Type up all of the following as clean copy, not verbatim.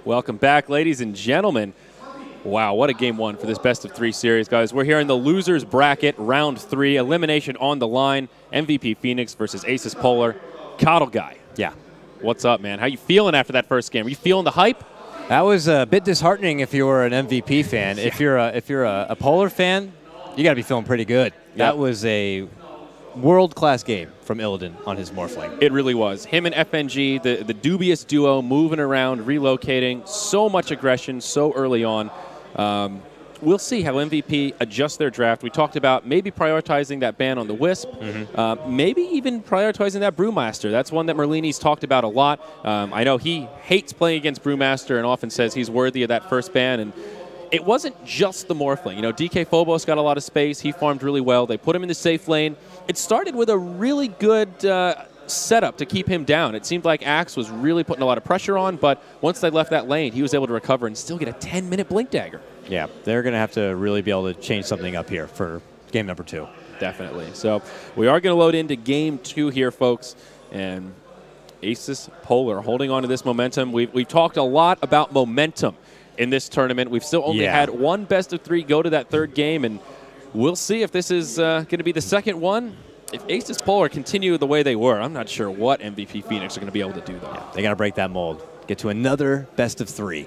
Welcome back, ladies and gentlemen. Wow, what a game one for this best-of-3 series, guys. We're here in the losers bracket, round 3, elimination on the line. MVP Phoenix versus Asus.Polar. KOTLGuy. Yeah. What's up, man? How you feeling after that first game? Are you feeling the hype? That was a bit disheartening if you were an MVP fan. Yeah. If you're a Polar fan, you got to be feeling pretty good. Yep. That was a world-class game from Illidan on his Morphling. It really was. Him and FNG, the dubious duo, moving around, relocating, so much aggression so early on. We'll see how MVP adjusts their draft. We talked about maybe prioritizing that ban on the Wisp, maybe even prioritizing that Brewmaster. That's one that Merlini's talked about a lot. I know he hates playing against Brewmaster and often says he's worthy of that first ban. And it wasn't just the Morphling. You know, DK Phobos got a lot of space. He farmed really well. They put him in the safe lane. It started with a really good setup to keep him down. It seemed like Axe was really putting a lot of pressure on, but once they left that lane, he was able to recover and still get a 10-minute Blink Dagger. Yeah, they're going to have to really be able to change something up here for game number 2. Definitely. So we are going to load into game 2 here, folks, and Asus.Polar holding on to this momentum. We've talked a lot about momentum in this tournament. We've still only had one best-of-3 go to that third game, and we'll see if this is going to be the second one. If Asus.Polar continue the way they were, I'm not sure what MVP Phoenix are going to be able to do, though. Yeah, they got to break that mold. Get to another best-of-3.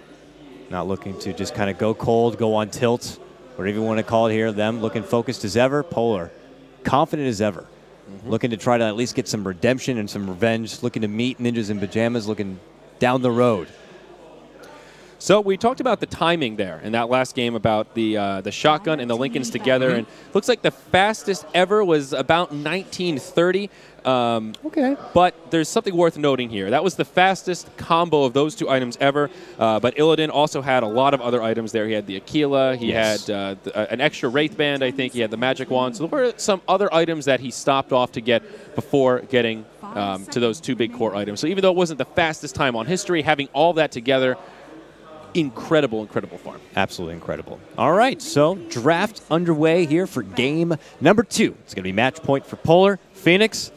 Not looking to just kind of go cold, go on tilt, whatever you want to call it here. Them looking focused as ever. Polar, confident as ever. Looking to try to at least get some redemption and some revenge. Looking to meet ninjas in pajamas, looking down the road. So we talked about the timing there in that last game about the shotgun and the Lincolns together, and looks like the fastest ever was about 1930. Okay. But there's something worth noting here. That was the fastest combo of those 2 items ever, but Illidan also had a lot of other items there. He had the Aquila, he had an extra Wraith Band, I think, he had the Magic Wand. So there were some other items that he stopped off to get before getting to those 2 big core items. So even though it wasn't the fastest time on history, having all that together, incredible farm. Absolutely incredible. All right, so draft underway here for game number 2. It's going to be match point for Polar. Phoenix,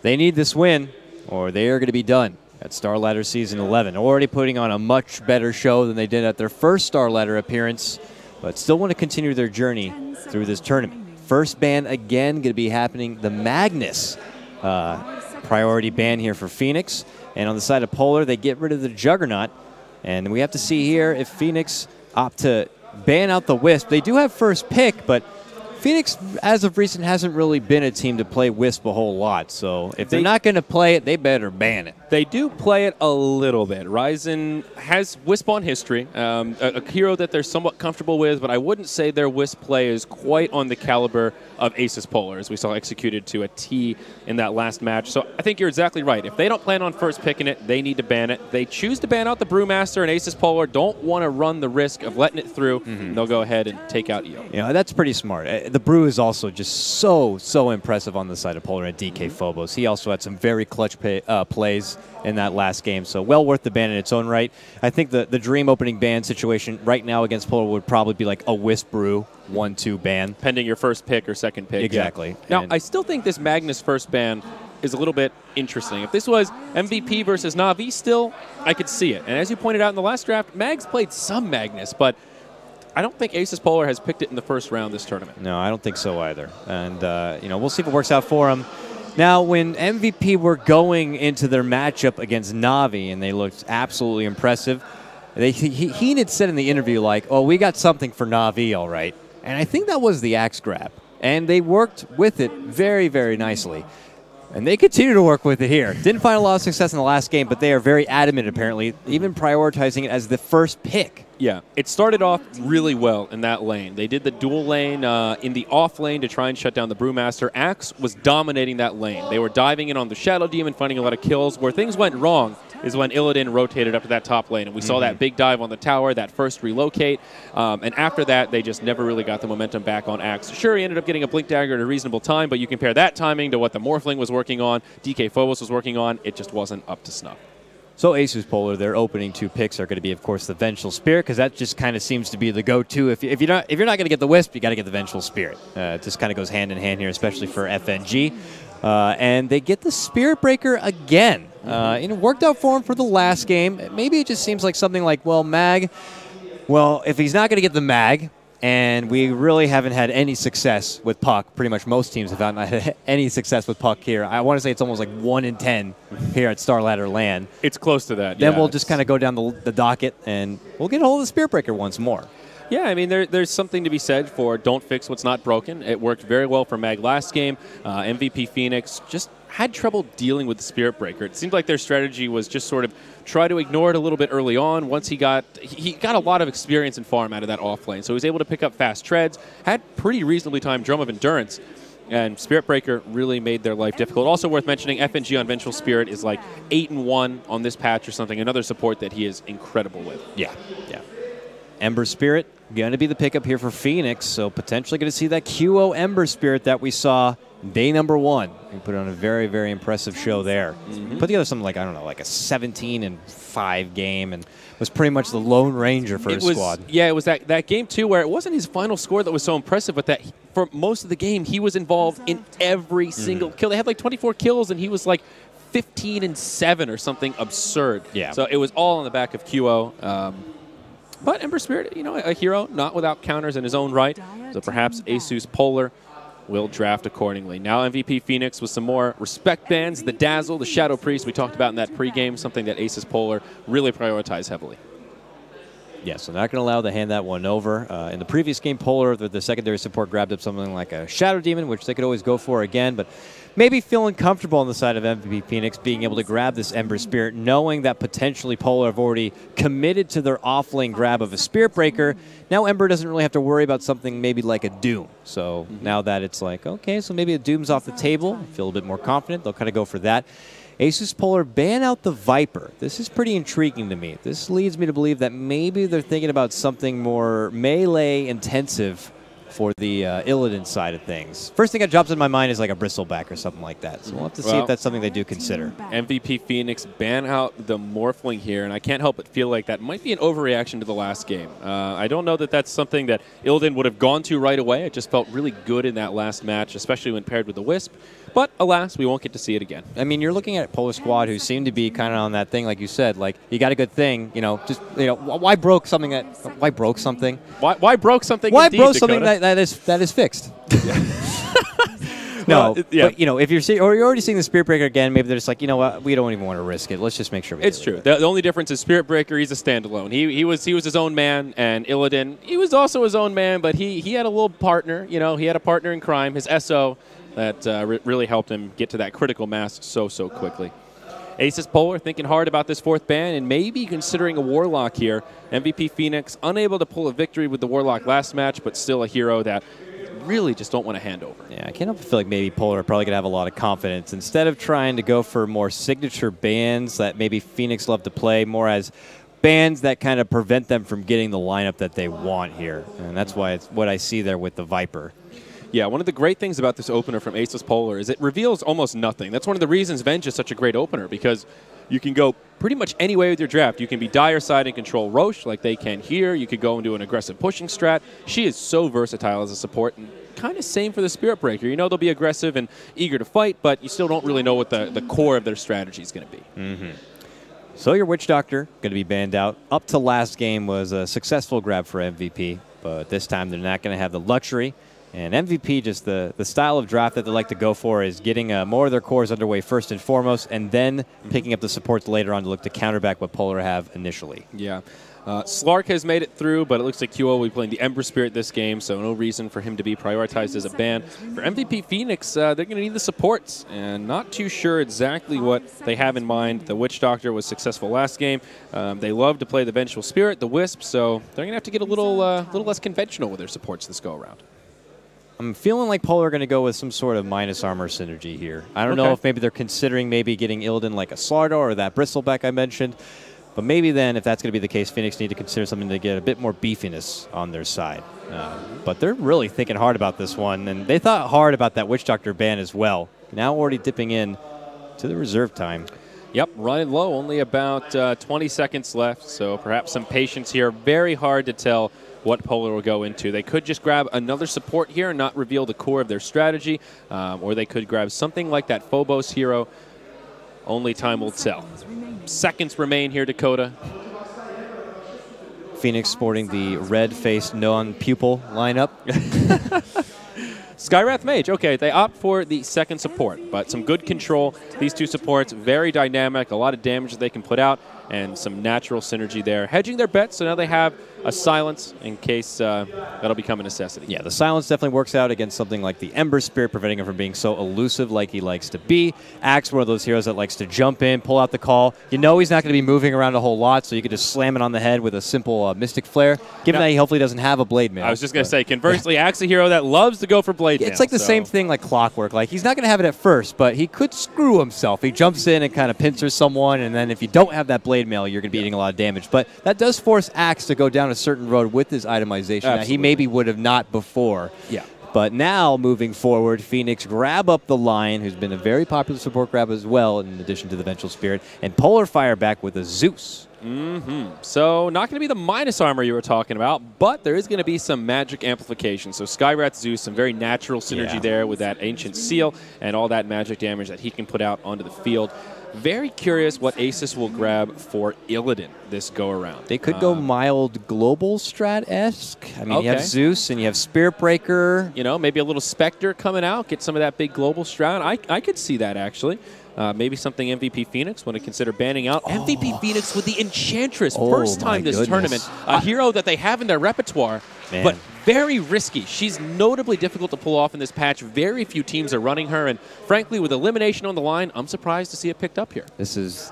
they need this win or they are going to be done at Starladder Season 11. Already putting on a much better show than they did at their first Starladder appearance, but still want to continue their journey through this tournament. First ban again going to be happening. The Magnus priority ban here for Phoenix. And on the side of Polar, they get rid of the Juggernaut. And we have to see here if Phoenix opt to ban out the Wisp. They do have first pick, but Phoenix, as of recent, hasn't really been a team to play Wisp a whole lot. So if they're not going to play it, they better ban it. They do play it a little bit. Ryzen has Wisp on history, a hero that they're somewhat comfortable with, but I wouldn't say their Wisp play is quite on the caliber of Asus.Polar, as we saw executed to a T in that last match. So I think you're exactly right. If they don't plan on first picking it, they need to ban it. They choose to ban out the Brewmaster, and Asus.Polar don't want to run the risk of letting it through. They'll go ahead and take out EO. Yeah, that's pretty smart. The Brew is also just so impressive on the side of Polar and DK Phobos. He also had some very clutch plays in that last game, so well worth the ban in its own right. I think the dream opening ban situation right now against Polar would probably be like a Wisp Brew 1-2 ban. Pending your first pick or second pick. Exactly. Yeah. Now, I still think this Magnus first ban is a little bit interesting. If this was MVP versus Na'Vi still, I could see it. And as you pointed out in the last draft, Mags played some Magnus, but I don't think Asus.Polar has picked it in the first round this tournament. No, I don't think so either. And, you know, we'll see if it works out for him. Now, when MVP were going into their matchup against Na'Vi, and they looked absolutely impressive, he had said in the interview, like, oh, we got something for Na'Vi, all right. And I think that was the Axe grab. And they worked with it very nicely. And they continue to work with it here. Didn't find a lot of success in the last game, but they are very adamant, apparently, even prioritizing it as the first pick. Yeah, it started off really well in that lane. They did the dual lane in the off lane to try and shut down the Brewmaster. Axe was dominating that lane. They were diving in on the Shadow Demon, finding a lot of kills. Where things went wrong is when Illidan rotated up to that top lane, and we saw that big dive on the tower, that first relocate, and after that, they just never really got the momentum back on Axe. Sure, he ended up getting a Blink Dagger at a reasonable time, but you compare that timing to what the Morphling was working on, DK Phobos was working on, it just wasn't up to snuff. So Asus.Polar, their opening 2 picks are going to be, of course, the Vengeful Spirit, because that just kind of seems to be the go-to. If you're not going to get the Wisp, you got to get the Vengeful Spirit. It just kind of goes hand in hand here, especially for FNG. And they get the Spirit Breaker again. And it worked out for him for the last game. Maybe it just seems like something like, well, Mag, well, if he's not going to get the Mag, and we really haven't had any success with Puck. Pretty much most teams have not had any success with Puck here. I want to say it's almost like 1 in 10 here at Starladder LAN. It's close to that. Then we'll just kind of go down the docket, and we'll get a hold of the Spirit Breaker once more. Yeah, I mean, there's something to be said for don't fix what's not broken. It worked very well for Mag last game. MVP Phoenix just had trouble dealing with the Spirit Breaker. It seemed like their strategy was just sort of try to ignore it a little bit early on. Once he got a lot of experience and farm out of that off lane, so he was able to pick up fast treads, had pretty reasonably timed Drum of Endurance, and Spirit Breaker really made their life difficult. Also worth mentioning, FNG on Vengeful Spirit is like 8-1 on this patch or something, another support that he is incredible with. Yeah. Ember Spirit going to be the pickup here for Phoenix, so potentially going to see that QO Ember Spirit that we saw day number 1. We put on a very, very impressive show there. Put together something like, I don't know, like a 17-5 game, and was pretty much the Lone Ranger for his squad. Yeah, it was that game, too, where it wasn't his final score that was so impressive, but that for most of the game, he was involved in every single kill. They had like 24 kills, and he was like 15-7 or something absurd. Yeah. So it was all on the back of QO. But Ember Spirit, you know, a hero, not without counters in his own right. So perhaps Asus.Polar will draft accordingly. Now MVP Phoenix with some more respect bands, the Dazzle, the Shadow Priest we talked about in that pregame, something that Asus.Polar really prioritized heavily. Yeah, so not going to allow to hand that one over. In the previous game, Polar, the secondary support, grabbed up something like a Shadow Demon, which they could always go for again, but maybe feeling comfortable on the side of MVP Phoenix, being able to grab this Ember Spirit, knowing that potentially Polar have already committed to their off-lane grab of a Spirit Breaker. Now Ember doesn't really have to worry about something maybe like a Doom. So now that it's like, okay, so maybe a Doom's off the table, feel a little bit more confident, they'll kind of go for that. Asus.Polar ban out the Viper. This is pretty intriguing to me. This leads me to believe that maybe they're thinking about something more melee intensive for the Illidan side of things. First thing that drops in my mind is like a Bristleback or something like that. So we'll have to see if that's something they do consider. MVP Phoenix ban out the Morphling here, and I can't help but feel like that might be an overreaction to the last game. I don't know that that's something that Illidan would have gone to right away. It just felt really good in that last match, especially when paired with the Wisp. But alas, we won't get to see it again. I mean, you're looking at Polar Squad, who seem to be kind of on that thing, like you said, like you got a good thing, you know, just why broke something that why broke something? Why broke something? Why indeed, broke Dakota? something that is fixed? No, well, yeah. But if you're already seeing the Spirit Breaker again, maybe they're just like, you know what, we don't even want to risk it. Let's just make sure we It's true. The only difference is Spirit Breaker, he's a standalone. He was his own man, and Illidan, he was also his own man, but he had a little partner. You know, he had a partner in crime, his SO, that really helped him get to that critical mass so quickly. Asus.Polar thinking hard about this 4th ban and maybe considering a Warlock here. MVP Phoenix unable to pull a victory with the Warlock last match, but still a hero that really just don't want to hand over. Yeah, I can't help but feel like maybe Polar are probably going to have a lot of confidence. Instead of trying to go for more signature bans that maybe Phoenix love to play, more as bans that kind of prevent them from getting the lineup that they want here. And that's why it's what I see there with the Viper. Yeah, one of the great things about this opener from Asus.Polar is it reveals almost nothing. That's one of the reasons Venge is such a great opener, because you can go pretty much any way with your draft. You can be dire side and control Roche like they can here. You could go into an aggressive pushing strat. She is so versatile as a support, and kind of same for the Spirit Breaker. You know they'll be aggressive and eager to fight, but you still don't really know what the core of their strategy is going to be. So your Witch Doctor going to be banned out. Up to last game was a successful grab for MVP, but this time they're not going to have the luxury. And MVP, just the style of draft that they like to go for is getting more of their cores underway first and foremost, and then picking up the supports later on to look to counterback what Polar have initially. Yeah. Slark has made it through, but it looks like QO will be playing the Ember Spirit this game, so no reason for him to be prioritized as a ban. For MVP Phoenix, they're going to need the supports, and not too sure exactly what they have in mind. The Witch Doctor was successful last game. They love to play the Vengeful Spirit, the Wisp, so they're going to have to get a little less conventional with their supports this go-around. I'm feeling like Polar are going to go with some sort of minus armor synergy here. I don't know if maybe they're considering maybe getting Illidan like a Starladder or that Bristleback I mentioned. But maybe then, if that's going to be the case, Phoenix need to consider something to get a bit more beefiness on their side. But they're really thinking hard about this one, and they thought hard about that Witch Doctor ban as well. Now already dipping in to the reserve time. Yep, running low, only about 20 seconds left, so perhaps some patience here. Very hard to tell what Polar will go into. They could just grab another support here and not reveal the core of their strategy, or they could grab something like that Phobos hero. Only time will tell. Seconds remain here, Dakota. Phoenix sporting the red-faced non-pupil lineup. Skywrath Mage, okay, they opt for the second support, but some good control. These two supports, very dynamic, a lot of damage that they can put out, and some natural synergy there. Hedging their bets, so now they have a silence in case that'll become a necessity. Yeah, the silence definitely works out against something like the Ember Spirit, preventing him from being so elusive like he likes to be. Axe, one of those heroes that likes to jump in, pull out the call. You know he's not going to be moving around a whole lot, so you can just slam it on the head with a simple Mystic Flare, given that he hopefully doesn't have a Blade Mail. I was just going to say, conversely, Axe a hero that loves to go for Blade Mail. It's like the same thing like Clockwork. Like, he's not going to have it at first, but he could screw himself. He jumps in and kind of pincers someone, and then if you don't have that Blade Mail, you're going to be eating a lot of damage. But that does force Axe to go down a certain road with his itemization that he maybe would have not before. Yeah. But now, moving forward, Phoenix grab up the Lion, who's been a very popular support grab as well, in addition to the Vengeful Spirit, and Polar fire back with a Zeus. So not going to be the minus armor you were talking about, but there is going to be some magic amplification. So Skywrath Zeus, some very natural synergy there with that Ancient Seal and all that magic damage that he can put out onto the field. Very curious what Asus will grab for Illidan this go-around. They could go mild global strat-esque. I mean, you have Zeus and you have Spirit Breaker. You know, maybe a little Spectre coming out, get some of that big global strat. I could see that, actually. Maybe something MVP Phoenix want to consider banning out. MVP Phoenix with the Enchantress. First time this tournament. A hero that they have in their repertoire, but very risky. She's notably difficult to pull off in this patch. Very few teams are running her, and frankly, with elimination on the line, I'm surprised to see it picked up here. This is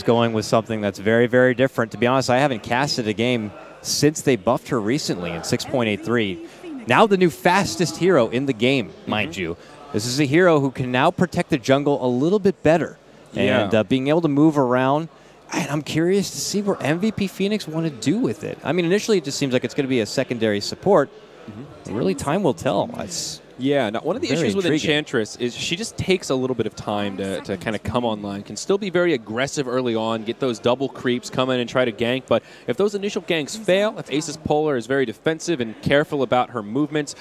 going with something that's very, very different. To be honest, I haven't casted a game since they buffed her recently in 6.83. Now the new fastest hero in the game, mind you. This is a hero who can now protect the jungle a little bit better. And being able to move around. And I'm curious to see where MVP Phoenix want to do with it. I mean, initially it just seems like it's going to be a secondary support. Really, time will tell. Yeah, now one of the issues with Enchantress is she just takes a little bit of time to kind of come online. Can still be very aggressive early on, get those double creeps, come in and try to gank. But if those initial ganks fail, if Asus.Polar is very defensive and careful about her movements,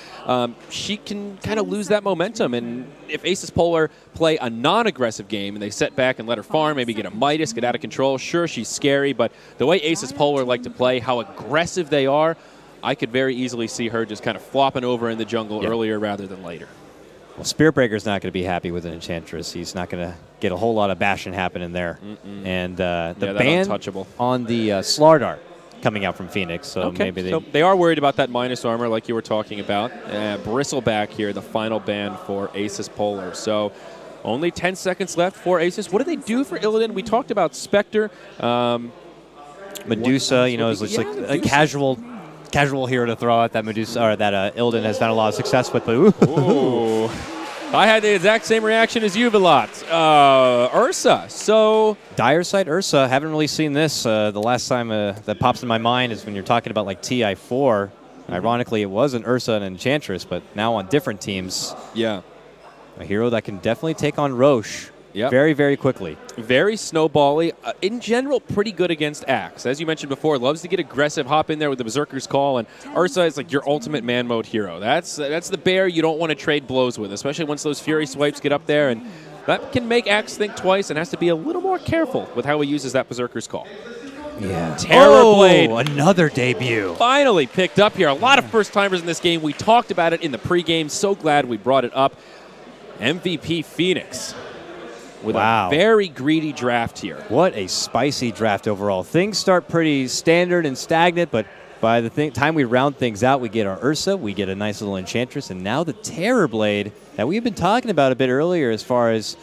she can kind of lose that momentum. And if Asus.Polar play a non-aggressive game and they set back and let her farm, maybe get a Midas, get out of control, sure, she's scary. But the way Asus.Polar like to play, how aggressive they are, I could very easily see her just kind of flopping over in the jungle earlier rather than later. Well, Spirit Breaker's not going to be happy with an Enchantress. He's not going to get a whole lot of bashing happening there. And the ban on the Starladder coming out from Phoenix. So maybe they are worried about that minus armor like you were talking about. Bristleback here, the final ban for Asus.Polar. So only 10 seconds left for Asus. What do they do for Illidan? We talked about Spectre. Medusa, you know, is just like a casual hero to throw out that Medusa or that Illidan has found a lot of success with. But I had the exact same reaction as you, Vilat. Ursa. So Dire Sight Ursa. Haven't really seen this. The last time that pops in my mind is when you're talking about like TI4. Ironically, it was an Ursa and an Enchantress, but now on different teams. Yeah, a hero that can definitely take on Roche. Very, very quickly. Very snowbally. In general, pretty good against Axe. As you mentioned before, loves to get aggressive, hop in there with the Berserker's Call, and Ursa is like your ultimate man mode hero. That's the bear you don't want to trade blows with, especially once those Fury swipes get up there, and that can make Axe think twice and has to be a little more careful with how he uses that Berserker's Call. Yeah. Terrorblade. Oh, another debut. Finally picked up here. A lot of first-timers in this game. We talked about it in the pregame. So glad we brought it up. MVP Phoenix. With a very greedy draft here. What a spicy draft overall. Things start pretty standard and stagnant, but by the time we round things out, we get our Ursa, we get a nice little Enchantress, and now the Terrorblade that we've been talking about a bit earlier as far as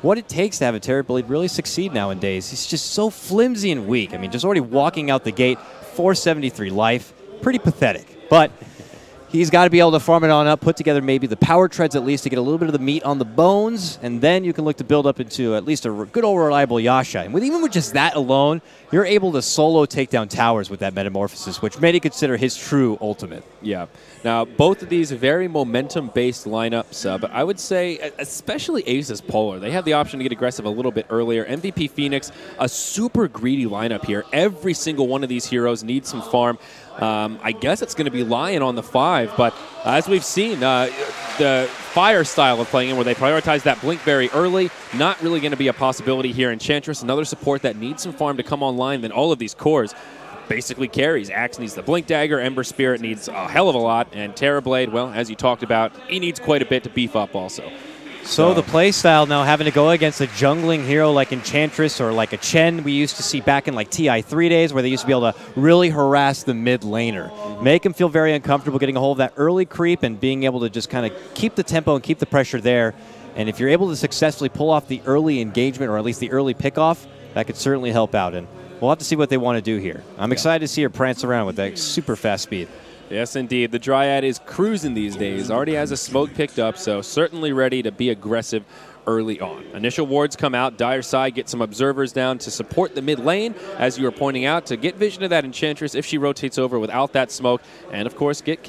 what it takes to have a Terrorblade really succeed nowadays. He's just so flimsy and weak. I mean, just already walking out the gate, 473 life, pretty pathetic. But he's got to be able to farm it on up, put together maybe the power treads at least to get a little bit of the meat on the bones, and then you can look to build up into at least a good old reliable Yasha. And even with just that alone, you're able to solo take down towers with that metamorphosis, which many consider his true ultimate. Yeah. Now, both of these very momentum-based lineups, but I would say especially Asus.Polar, they have the option to get aggressive a little bit earlier. MVP Phoenix, a super greedy lineup here. Every single one of these heroes needs some farm. I guess it's going to be Lion on the 5, but as we've seen, the Fire style of playing in where they prioritize that blink very early, not really going to be a possibility here. Enchantress, another support that needs some farm to come online, then all of these cores basically carries. Axe needs the Blink Dagger, Ember Spirit needs a hell of a lot, and Terrorblade, well, as you talked about, he needs quite a bit to beef up also. So the play style now having to go against a jungling hero like Enchantress or like a Chen we used to see back in like TI3 days where they used to be able to really harass the mid laner. Make him feel very uncomfortable getting a hold of that early creep and being able to just kind of keep the tempo and keep the pressure there. And if you're able to successfully pull off the early engagement or at least the early pickoff, that could certainly help out. And we'll have to see what they want to do here. I'm excited to see her prance around with that super fast speed. Yes, indeed. The Dryad is cruising these days. Already has a smoke picked up, so certainly ready to be aggressive early on. Initial wards come out. Dire side get some observers down to support the mid lane, as you were pointing out, to get vision of that Enchantress if she rotates over without that smoke, and of course get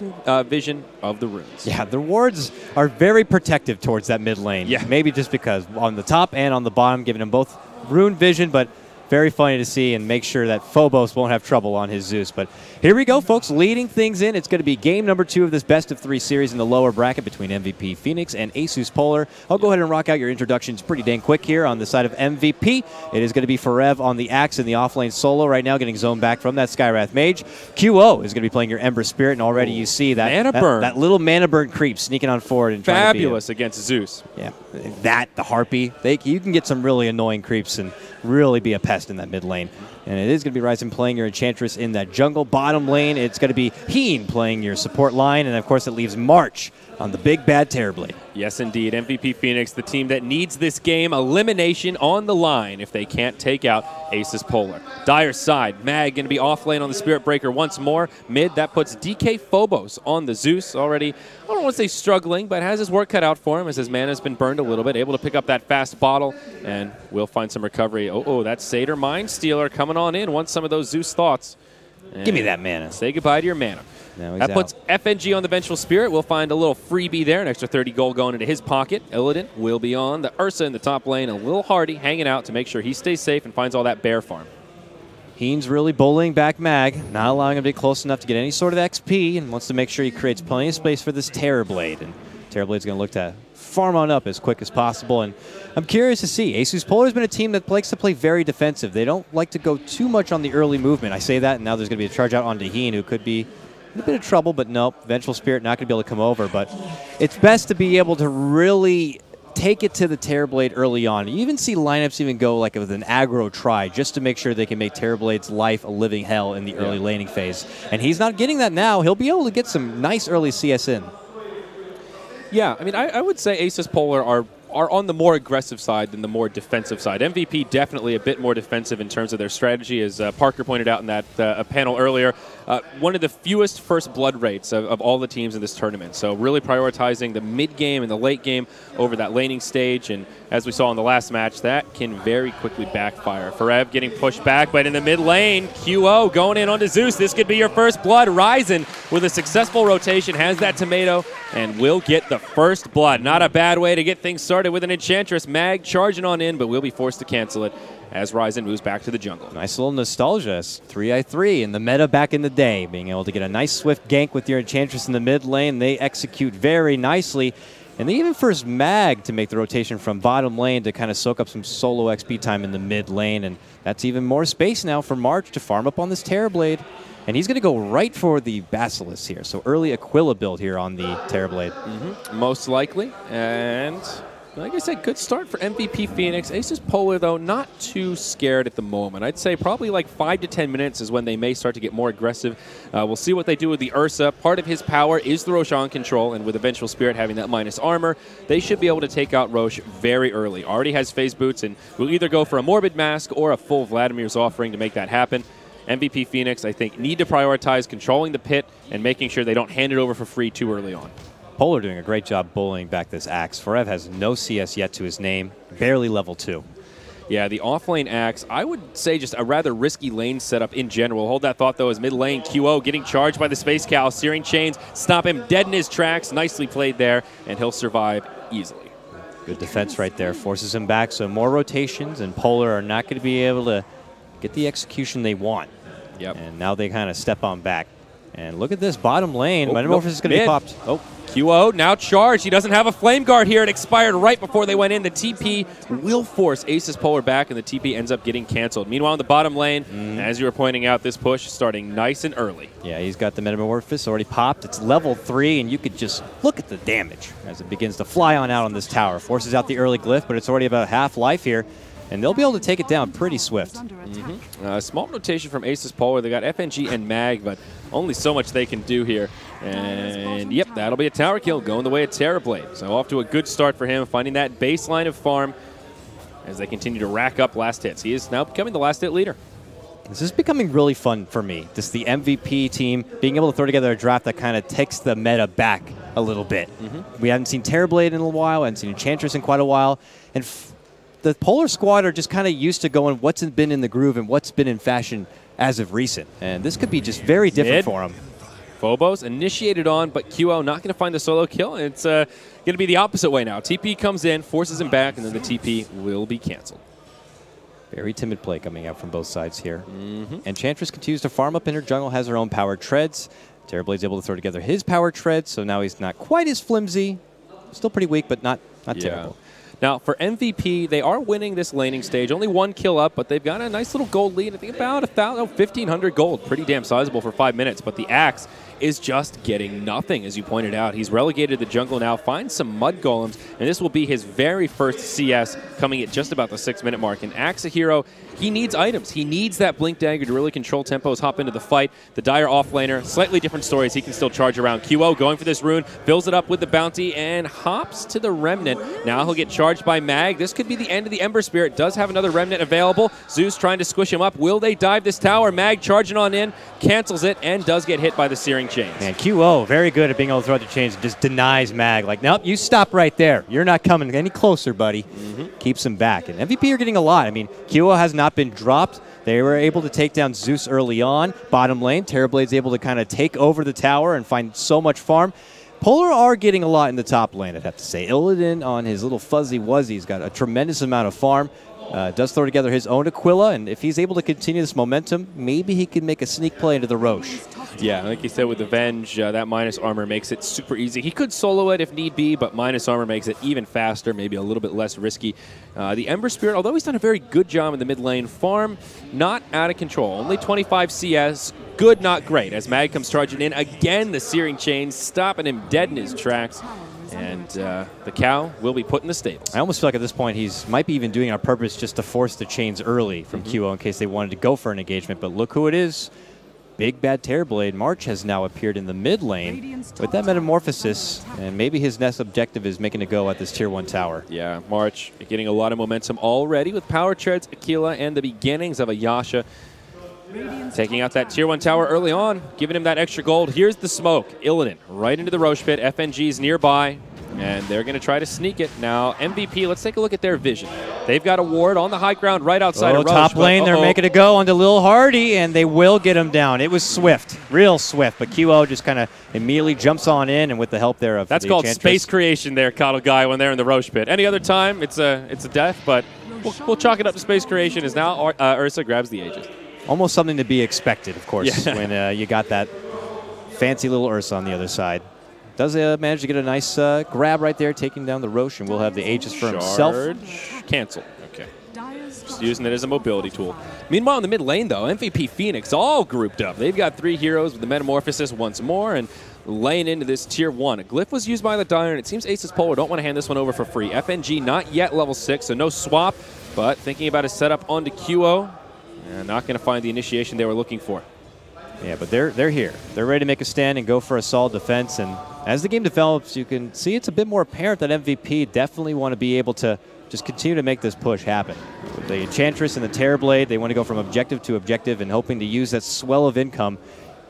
vision of the runes. Yeah, the wards are very protective towards that mid lane. Yeah. Maybe just because on the top and on the bottom, giving them both rune vision, but very funny to see and make sure that Phobos won't have trouble on his Zeus. But here we go, folks, leading things in. It's going to be game number 2 of this best-of-3 series in the lower bracket between MVP Phoenix and Asus.Polar. I'll go ahead and rock out your introductions pretty dang quick here on the side of MVP. It is going to be Forev on the Axe in the offlane solo right now, getting zoned back from that Skywrath Mage. QO is going to be playing your Ember Spirit, and already you see that little mana burn creep sneaking on forward. And fabulous against Zeus. Yeah, the Harpy. You can get some really annoying creeps and really be a pest in that mid lane. And it is going to be Ryzen playing your Enchantress in that jungle. Bottom lane, it's going to be Heen playing your support line. And, of course, it leaves March on the big bad Terrorblade. Yes, indeed. MVP Phoenix, the team that needs this game. Elimination on the line if they can't take out Asus.Polar. Dire side, Mag going to be off lane on the Spirit Breaker once more. Mid, that puts DK Phobos on the Zeus. Already, I don't want to say struggling, but has his work cut out for him as his mana's been burned a little bit. Able to pick up that fast bottle, and will find some recovery. Oh, that's Satyr Mind Stealer coming on in. Wants some of those Zeus thoughts. And give me that mana. Say goodbye to your mana. No, that puts FNG on the Vengeful Spirit. We'll find a little freebie there, an extra 30 gold going into his pocket. Illidan will be on the Ursa in the top lane, and Lil Hardy hanging out to make sure he stays safe and finds all that bear farm. Heen's really bullying back Mag, not allowing him to be close enough to get any sort of XP, and wants to make sure he creates plenty of space for this Terrorblade. And Terrorblade's going to look to farm on up as quick as possible. And I'm curious to see. Asus.Polar has been a team that likes to play very defensive. They don't like to go too much on the early movement. I say that, and now there's going to be a charge out onto Heen, who could be in a bit of trouble, but nope. Vengeful Spirit not going to be able to come over. But it's best to be able to really take it to the Terrorblade early on. You even see lineups even go like with an aggro try just to make sure they can make Terrorblade's life a living hell in the early laning phase. And he's not getting that now. He'll be able to get some nice early CS in. Yeah, I mean, I would say Asus.Polar are on the more aggressive side than the more defensive side. MVP definitely a bit more defensive in terms of their strategy, as Parker pointed out in that panel earlier. One of the fewest first blood rates of all the teams in this tournament. So really prioritizing the mid game and the late game over that laning stage. And as we saw in the last match, that can very quickly backfire. Forev getting pushed back, but in the mid lane, QO going in onto Zeus. This could be your first blood. Ryzen with a successful rotation has that tomato and will get the first blood. Not a bad way to get things started with an Enchantress. Mag charging on in, but will be forced to cancel it as Ryzen moves back to the jungle. Nice little nostalgia. 3i3 in the meta back in the day. Being able to get a nice swift gank with your Enchantress in the mid lane. They execute very nicely. And they even first Mag to make the rotation from bottom lane to kind of soak up some solo XP time in the mid lane. And that's even more space now for March to farm up on this Terrorblade. And he's going to go right for the Basilisk here. So early Aquila build here on the Terrorblade. Most likely. And like I said, good start for MVP Phoenix. Asus.Polar, though, not too scared at the moment. I'd say probably like 5 to 10 minutes is when they may start to get more aggressive. We'll see what they do with the Ursa. Part of his power is the Roshan control, and with Eventual Spirit having that minus armor, they should be able to take out Rosh very early. Already has phase boots, and will either go for a Morbid Mask or a full Vladimir's Offering to make that happen. MVP Phoenix, I think, need to prioritize controlling the pit and making sure they don't hand it over for free too early on. Polar doing a great job bullying back this Axe. Forev has no CS yet to his name, barely level 2. Yeah, the off-lane Axe, I would say just a rather risky lane setup in general. Hold that thought, though, as mid-lane QO getting charged by the Space Cow. Searing Chains, stop him dead in his tracks. Nicely played there, and he'll survive easily. Good defense right there. Forces him back, so more rotations, and Polar are not going to be able to get the execution they want. Yep. And now they kind of step on back. And look at this bottom lane. Oh, Metamorphosis is going to be popped. Oh, QO now charged. He doesn't have a flame guard here. It expired right before they went in. The TP will force Asus.Polar back, and the TP ends up getting canceled. Meanwhile, in the bottom lane, as you were pointing out, this push starting nice and early. Yeah, he's got the Metamorphosis already popped. It's level 3, and you could just look at the damage as it begins to fly on out on this tower. Forces out the early glyph, but it's already about half life here. And they'll be able to take it down pretty swift. Small rotation from Asus.Polar. They got FNG and Mag, but only so much they can do here. And yep, that'll be a tower kill going the way of Terrorblade. So off to a good start for him, finding that baseline of farm as they continue to rack up last hits. He is now becoming the last hit leader. This is becoming really fun for me. Just the MVP team being able to throw together a draft that kind of takes the meta back a little bit. We haven't seen Terrorblade in a while, haven't seen Enchantress in quite a while. And the Polar squad are just kind of used to going what's been in the groove and what's been in fashion as of recent. And this could be just very different for them. Phobos initiated on, but QO not going to find the solo kill. It's going to be the opposite way now. TP comes in, forces him back, and then the TP will be canceled. Very timid play coming out from both sides here. Enchantress continues to farm up in her jungle, has her own powered treads. Terrorblade's able to throw together his powered treads, so now he's not quite as flimsy. Still pretty weak, but not terrible. Now, for MVP, they are winning this laning stage. Only 1 kill up, but they've got a nice little gold lead. I think about 1,500 gold. Pretty damn sizable for 5 minutes. But the Axe is just getting nothing, as you pointed out. He's relegated the jungle now, finds some mud golems, and this will be his very first CS coming at just about the 6-minute mark. And Axe, a hero, he needs items. He needs that Blink Dagger to really control tempos, hop into the fight. The Dire offlaner, slightly different stories. He can still charge around. QO going for this rune, fills it up with the bounty, and hops to the Remnant. Now he'll get charged by Mag. This could be the end of the Ember Spirit. Does have another Remnant available. Zeus trying to squish him up. Will they dive this tower? Mag charging on in, cancels it, and does get hit by the Searing Chains. And QO, very good at being able to throw out the chains, just denies Mag. Like, nope, you stop right there. You're not coming any closer, buddy. Keeps him back. And MVP are getting a lot. I mean, QO has not been dropped. They were able to take down Zeus early on. Bottom lane, Terrorblade's able to kind of take over the tower and find so much farm. Polar are getting a lot in the top lane, I'd have to say. Illidan on his little fuzzy wuzzy's got a tremendous amount of farm. Does throw together his own Aquila, and if he's able to continue this momentum, maybe he can make a sneak play into the Roche. Yeah, like you said with the Venge, that minus armor makes it super easy. He could solo it if need be, but minus armor makes it even faster, maybe a little bit less risky. The Ember Spirit, although he's done a very good job in the mid lane, farm not out of control. Only 25 CS, good, not great. As Mag comes charging in, again the Searing Chains, stopping him dead in his tracks. And the cow will be put in the stables. I almost feel like at this point he's might be even doing it on purpose just to force the chains early from QO in case they wanted to go for an engagement. But look who it is. Big Bad Terrorblade. March has now appeared in the mid lane with that Metamorphosis, and maybe his next objective is making a go at this Tier 1 tower. Yeah, March getting a lot of momentum already with Power Treads, Aquila, and the beginnings of a Yasha. Taking out that Tier 1 tower early on, giving him that extra gold. Here's the smoke. Illidan right into the Roche pit. FNG's nearby, and they're going to try to sneak it. Now, MVP, let's take a look at their vision. They've got a ward on the high ground right outside of Roche. Top lane, they're making a go onto Lil Hardy, and they will get him down. It was swift, real swift, but QO just kind of immediately jumps on in, and with the help there of That's called space creation there, KOTLGuy, when they're in the Roche pit. Any other time, it's a death, but we'll chalk it up to space creation as now Ursa grabs the Aegis. Almost something to be expected, of course, when you got that fancy little Ursa on the other side. Does manage to get a nice grab right there, taking down the Roche, and will have the Aegis for himself. Cancel. Okay. Just using it as a mobility tool. Meanwhile, in the mid lane, though, MVP Phoenix all grouped up. They've got 3 heroes with the Metamorphosis once more, and laying into this Tier 1. A glyph was used by the Dire, and it seems Asus.Polar don't want to hand this one over for free. FNG not yet level 6, so no swap, but thinking about his setup onto QO. And not going to find the initiation they were looking for. Yeah, but they're here. They're ready to make a stand and go for a solid defense. And as the game develops, you can see it's a bit more apparent that MVP definitely want to be able to just continue to make this push happen. With the Enchantress and the Terrorblade, they want to go from objective to objective and hoping to use that swell of income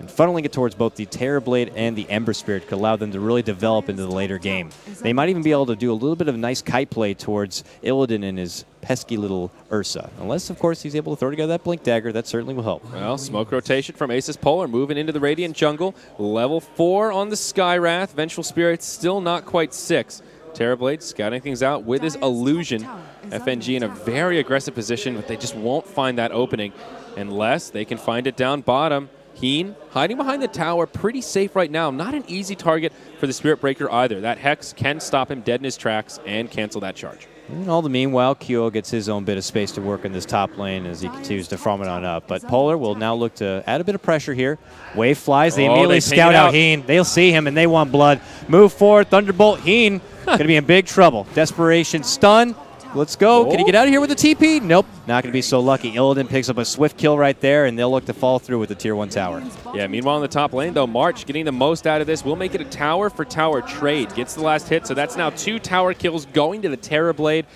and funneling it towards both the Terrorblade and the Ember Spirit could allow them to really develop into the later game. They might even be able to do a little bit of nice kite play towards Illidan and his pesky little Ursa. Unless, of course, he's able to throw together that Blink Dagger. That certainly will help. Well, smoke rotation from Asus.Polar, moving into the Radiant jungle. Level 4 on the Skywrath. Vengeful Spirit still not quite 6. Terrorblade scouting things out with his Illusion. FNG in a very aggressive position, but they just won't find that opening unless they can find it down bottom. Heen hiding behind the tower, pretty safe right now. Not an easy target for the Spirit Breaker either. That Hex can stop him dead in his tracks and cancel that charge. And all the meanwhile, KO gets his own bit of space to work in this top lane as he continues to farm it on up. But Polar will now look to add a bit of pressure here. Wave flies. They immediately scout out Heen. They'll see him, and they want blood. Move forward. Thunderbolt. Heen going to be in big trouble. Desperation stun. Let's go. Can he get out of here with a TP? Nope. Not going to be so lucky. Illidan picks up a swift kill right there, and they'll look to follow through with the Tier 1 tower. Yeah, meanwhile in the top lane, though, March getting the most out of this. We'll make it a tower-for-tower trade. Gets the last hit, so that's now 2 tower kills going to the Terrorblade.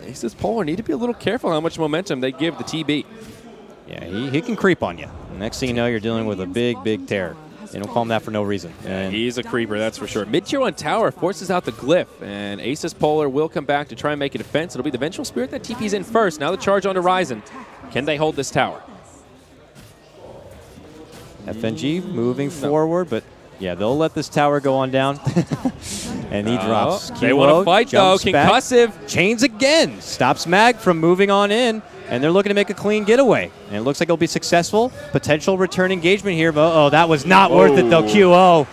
Asus.Polar need to be a little careful how much momentum they give the TB. Yeah, he can creep on you. Next thing you know, you're dealing with a big, big terror. They don't call him that for no reason. And he's a creeper, that's for sure. Mid-tier 1 tower forces out the Glyph, and Asus.Polar will come back to try and make a defense. It'll be the Vengeful Spirit that TP's in first. Now the charge onto Ryzen. Can they hold this tower? FNG moving forward, but yeah, they'll let this tower go on down. And he drops. They want to fight, though. Concussive. Back. Chains again. Stops Mag from moving on in. And they're looking to make a clean getaway. And it looks like it'll be successful. Potential return engagement here. But uh-oh, that was not worth it, though. QO.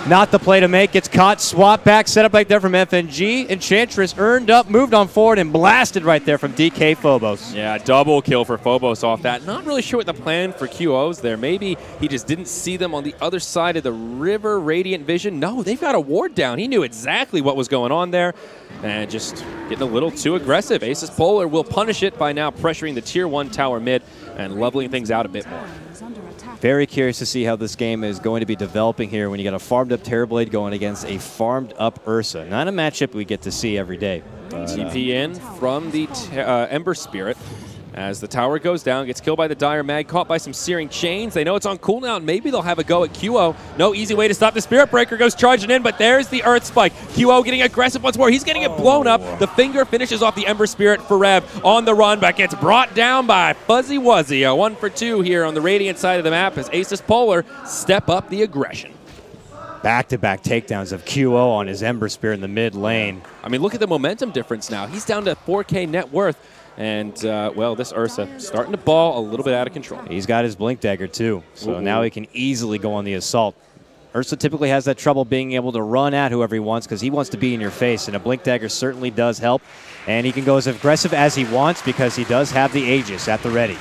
Not the play to make. Gets caught. Swap back. Set up right there from FNG. Enchantress earned up. Moved on forward and blasted right there from DK Phobos. Yeah, double kill for Phobos off that. Not really sure what the plan for QO's there. Maybe he just didn't see them on the other side of the river. Radiant Vision. No, they've got a ward down. He knew exactly what was going on there. And just getting a little too aggressive. Asus.Polar will punish it by now pressuring the Tier 1 tower mid and leveling things out a bit more. Very curious to see how this game is going to be developing here when you got a farmed-up Terrorblade going against a farmed-up Ursa. Not a matchup we get to see every day. But, TP in from the Ember Spirit. As the tower goes down, gets killed by the Dire Mag, caught by some searing chains. They know it's on cooldown. Maybe they'll have a go at QO. No easy way to stop the Spirit Breaker. Goes charging in, but there's the Earth Spike. QO getting aggressive once more. He's getting it blown up. The finger finishes off the Ember Spirit for Rev on the run, but gets brought down by Fuzzy Wuzzy. A 1 for 2 here on the Radiant side of the map as Asus.Polar step up the aggression. Back-to-back takedowns of QO on his Ember Spirit in the mid lane. I mean, look at the momentum difference now. He's down to 4K net worth. And, well, this Ursa starting to ball a little bit out of control. He's got his Blink Dagger, too. So now he can easily go on the assault. Ursa typically has that trouble being able to run at whoever he wants because he wants to be in your face. And a Blink Dagger certainly does help. And he can go as aggressive as he wants because he does have the Aegis at the ready.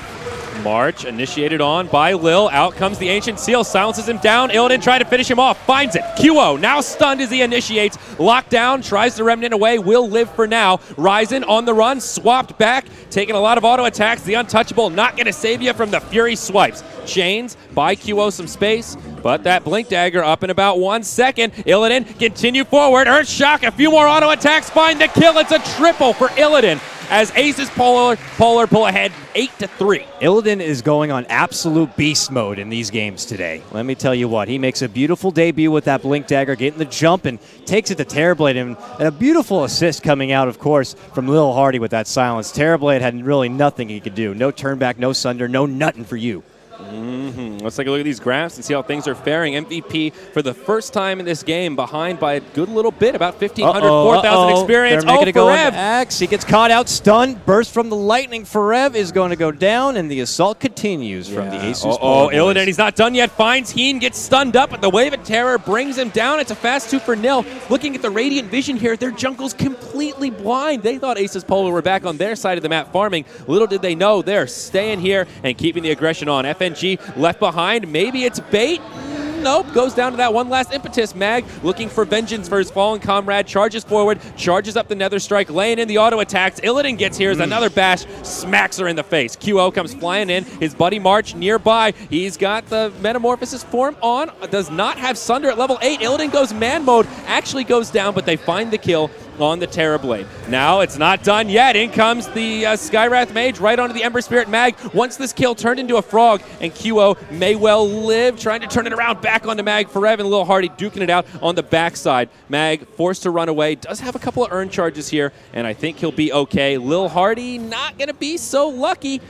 March initiated on by Lil. Out comes the Ancient Seal. Silences him down. Illidan tried to finish him off. Finds it. QO now stunned as he initiates. Locked down. Tries to Remnant away. Will live for now. Ryzen on the run. Swapped back. Taking a lot of auto attacks. The Untouchable not going to save you from the Fury swipes. Chains buy QO some space. But that Blink Dagger up in about 1 second. Illidan continue forward. Earthshock. A few more auto attacks. Find the kill. It's a triple for Illidan. As Asus.Polar pull ahead 8-3. Illidan is going on absolute beast mode in these games today. Let me tell you what, he makes a beautiful debut with that Blink Dagger, getting the jump and takes it to Terrorblade. And a beautiful assist coming out, of course, from Lil Hardy with that silence. Terrorblade had really nothing he could do. No turn back, no sunder, no nothing for you. Let's take a look at these graphs and see how things are faring. MVP for the first time in this game behind by a good little bit, about 1,500, 4,000 experience. They're making it go on Axe. He gets caught out, stunned, burst from the lightning. Forev is going to go down, and the assault continues from the Asus.Polar. Illidan, he's not done yet. Finds Heen, gets stunned up, but the Wave of Terror brings him down. It's a fast 2 for nil. Looking at the Radiant Vision here, their jungle's completely blind. They thought Asus.Polar were back on their side of the map farming. Little did they know they're staying here and keeping the aggression on. FNG left behind. Maybe it's bait. Nope, goes down to that one last impetus. Mag looking for vengeance for his fallen comrade. Charges forward, charges up the Nether Strike, laying in the auto attacks. Illidan gets here as another bash, smacks her in the face. QO comes flying in. His buddy March nearby. He's got the Metamorphosis form on. Does not have Sunder at level 8. Illidan goes man mode. Actually goes down, but they find the kill on the Terrorblade. Now it's not done yet. In comes the Skywrath Mage right onto the Ember Spirit Mag. Once this kill turned into a frog, and QO may well live, trying to turn it around back onto Mag forever, and Lil Hardy duking it out on the backside. Mag forced to run away. Does have a couple of earn charges here, and I think he'll be okay. Lil Hardy not going to be so lucky.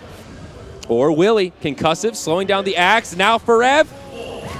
Or will he? Concussive, slowing down the Axe. Now Forev,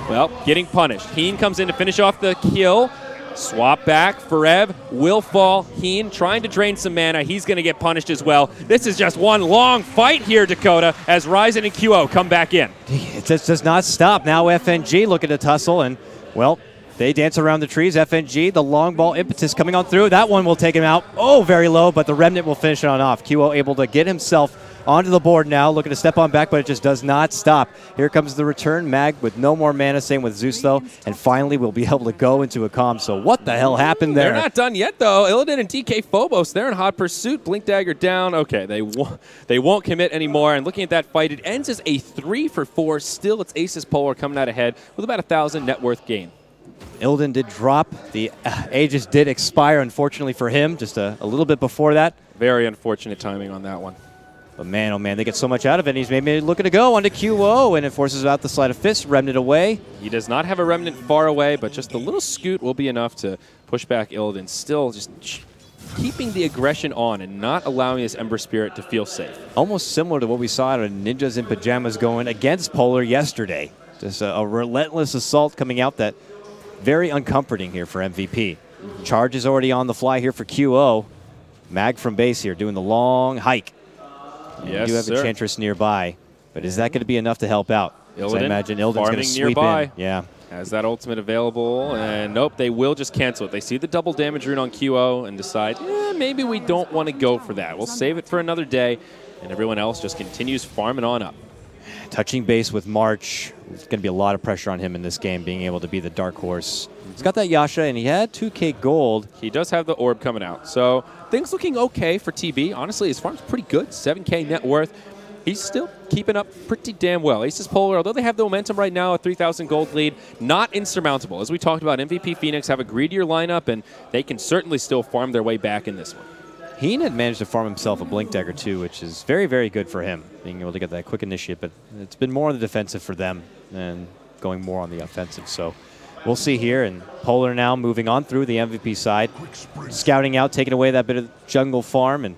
well, getting punished. Heen comes in to finish off the kill. Swap back. Forev will fall. Heen trying to drain some mana. He's going to get punished as well. This is just one long fight here, Dakota, as Ryzen and QO come back in. It just does not stop. Now FNG looking to tussle, and, well, they dance around the trees. FNG, the long ball impetus coming on through. That one will take him out. Oh, very low, but the Remnant will finish it on off. QO able to get himself onto the board now, looking to step on back, but it just does not stop. Here comes the return. Mag with no more mana, same with Zeus, though, and finally we'll be able to go into a calm. So what the hell happened there? They're not done yet, though. Illidan and DK Phobos, they're in hot pursuit. Blink Dagger down. Okay, they won't commit anymore, and looking at that fight, it ends as a 3-for-4. Still, it's Asus.Polar coming out ahead with about 1,000 net worth gain. Illidan did drop. The Aegis did expire, unfortunately for him, just a little bit before that. Very unfortunate timing on that one. But man, oh man, they get so much out of it. He's maybe looking to go onto QO, and it forces out the Sleight of Fist, Remnant away. He does not have a Remnant far away, but just a little scoot will be enough to push back Illidan. Still just keeping the aggression on and not allowing his Ember Spirit to feel safe. Almost similar to what we saw out of Ninjas in Pajamas going against Polar yesterday. Just a relentless assault coming out that very uncomforting here for MVP. Charge is already on the fly here for QO. Mag from base here doing the long hike. Yes, we do have Enchantress nearby, but is that going to be enough to help out? Illidan, I imagine Illidan's going to sweep nearby. in. Yeah. Has that ultimate available, and nope, they will just cancel it. They see the double damage rune on QO and decide, maybe we don't want to go for that. We'll save it for another day, and everyone else just continues farming on up. Touching base with March. There's going to be a lot of pressure on him in this game, being able to be the dark horse. He's got that Yasha, and he had 2K gold. He does have the orb coming out. So things looking okay for TB. Honestly, his farm's pretty good. 7K net worth. He's still keeping up pretty damn well. Asus.Polar, although they have the momentum right now, a 3,000 gold lead, not insurmountable. As we talked about, MVP Phoenix have a greedier lineup, and they can certainly still farm their way back in this one. Heen had managed to farm himself a Blink Dagger too, which is very, very good for him, being able to get that quick initiate, but it's been more on the defensive for them and going more on the offensive. So we'll see here, and Polar now moving on through the MVP side, scouting out, taking away that bit of jungle farm, and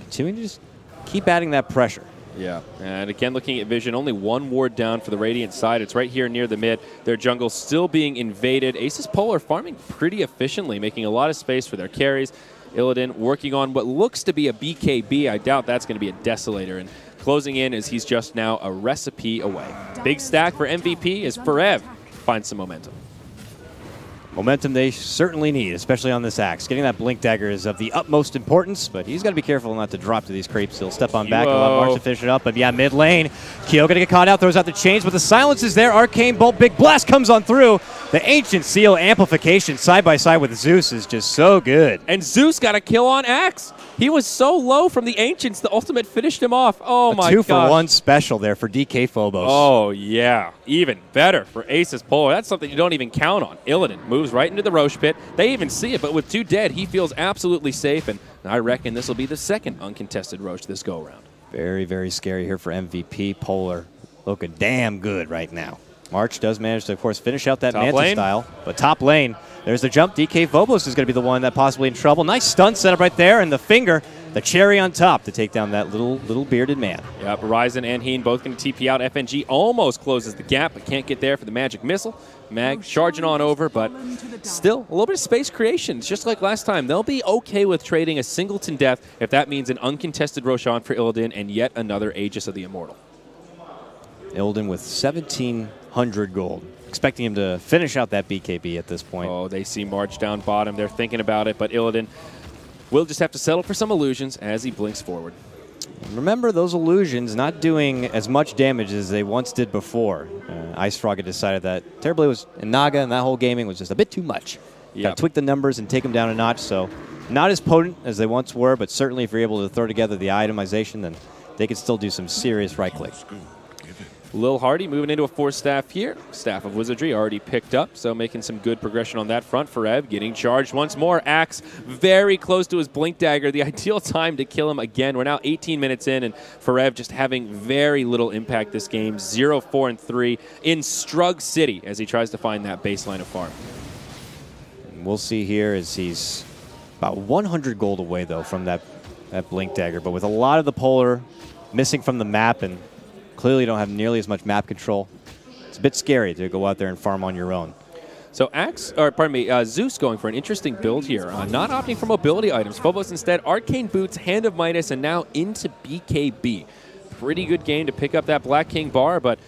continuing to just keep adding that pressure. Yeah, and again, looking at vision, only one ward down for the Radiant side. It's right here near the mid. Their jungle still being invaded. Asus.Polar farming pretty efficiently, making a lot of space for their carries. Illidan working on what looks to be a BKB. I doubt that's going to be a Desolator. And closing in as he's just now a recipe away. Big stack for MVP as Forev finds some momentum. Momentum they certainly need, especially on this axe. Getting that Blink Dagger is of the utmost importance, but he's got to be careful not to drop to these creeps. He'll step on back, allow March to finish it up. But yeah, mid lane, Kyo gonna get caught out, throws out the chains, but the silence is there. Arcane Bolt, Big Blast comes on through. The Ancient Seal amplification side by side with Zeus is just so good. And Zeus got a kill on Axe. He was so low from the Ancients, the ultimate finished him off. Oh my god. 2-for-1 special there for DK Phobos. Oh yeah, even better for Asus.Polar. That's something you don't even count on. Illidan moves right into the Roche pit. They even see it, but with 2 dead, he feels absolutely safe, and I reckon this will be the second uncontested Roche this go-around. Very, very scary here for MVP. Polar looking damn good right now. March does manage to, of course, finish out that Manta style, but top lane, there's the jump. DK Phobos is going to be the one that possibly in trouble. Nice stun setup right there, and the finger, the cherry on top to take down that little bearded man. Yep, Ryzen and Heen both going to TP out. FNG almost closes the gap, but can't get there for the magic missile. Mag charging on over, but still a little bit of space creation. Just like last time, they'll be okay with trading a singleton death if that means an uncontested Roshan for Illidan and yet another Aegis of the Immortal. Illidan with 1,700 gold. Expecting him to finish out that BKB at this point. Oh, they see March down bottom. They're thinking about it, but Illidan will just have to settle for some illusions as he blinks forward. Remember, those illusions not doing as much damage as they once did before. Ice Frog had decided that Terribly was in Naga, and that whole gaming was just a bit too much. Got to tweak the numbers and take them down a notch, so not as potent as they once were, but certainly if you're able to throw together the itemization, then they could still do some serious right-click. Lil Hardy moving into a 4-staff here. Staff of Wizardry already picked up, so making some good progression on that front. Forev getting charged once more. Axe very close to his Blink Dagger. The ideal time to kill him again. We're now 18 minutes in, and Forev just having very little impact this game. 0-4-3 in Strug City as he tries to find that baseline of farm. And we'll see here as he's about 100 gold away, though, from that Blink Dagger. But with a lot of the Polar missing from the map and clearly don't have nearly as much map control, it's a bit scary to go out there and farm on your own. So Zeus going for an interesting build here. Not opting for mobility items. Phobos instead, Arcane Boots, Hand of Midas, and now into BKB. Pretty good game to pick up that Black King bar, but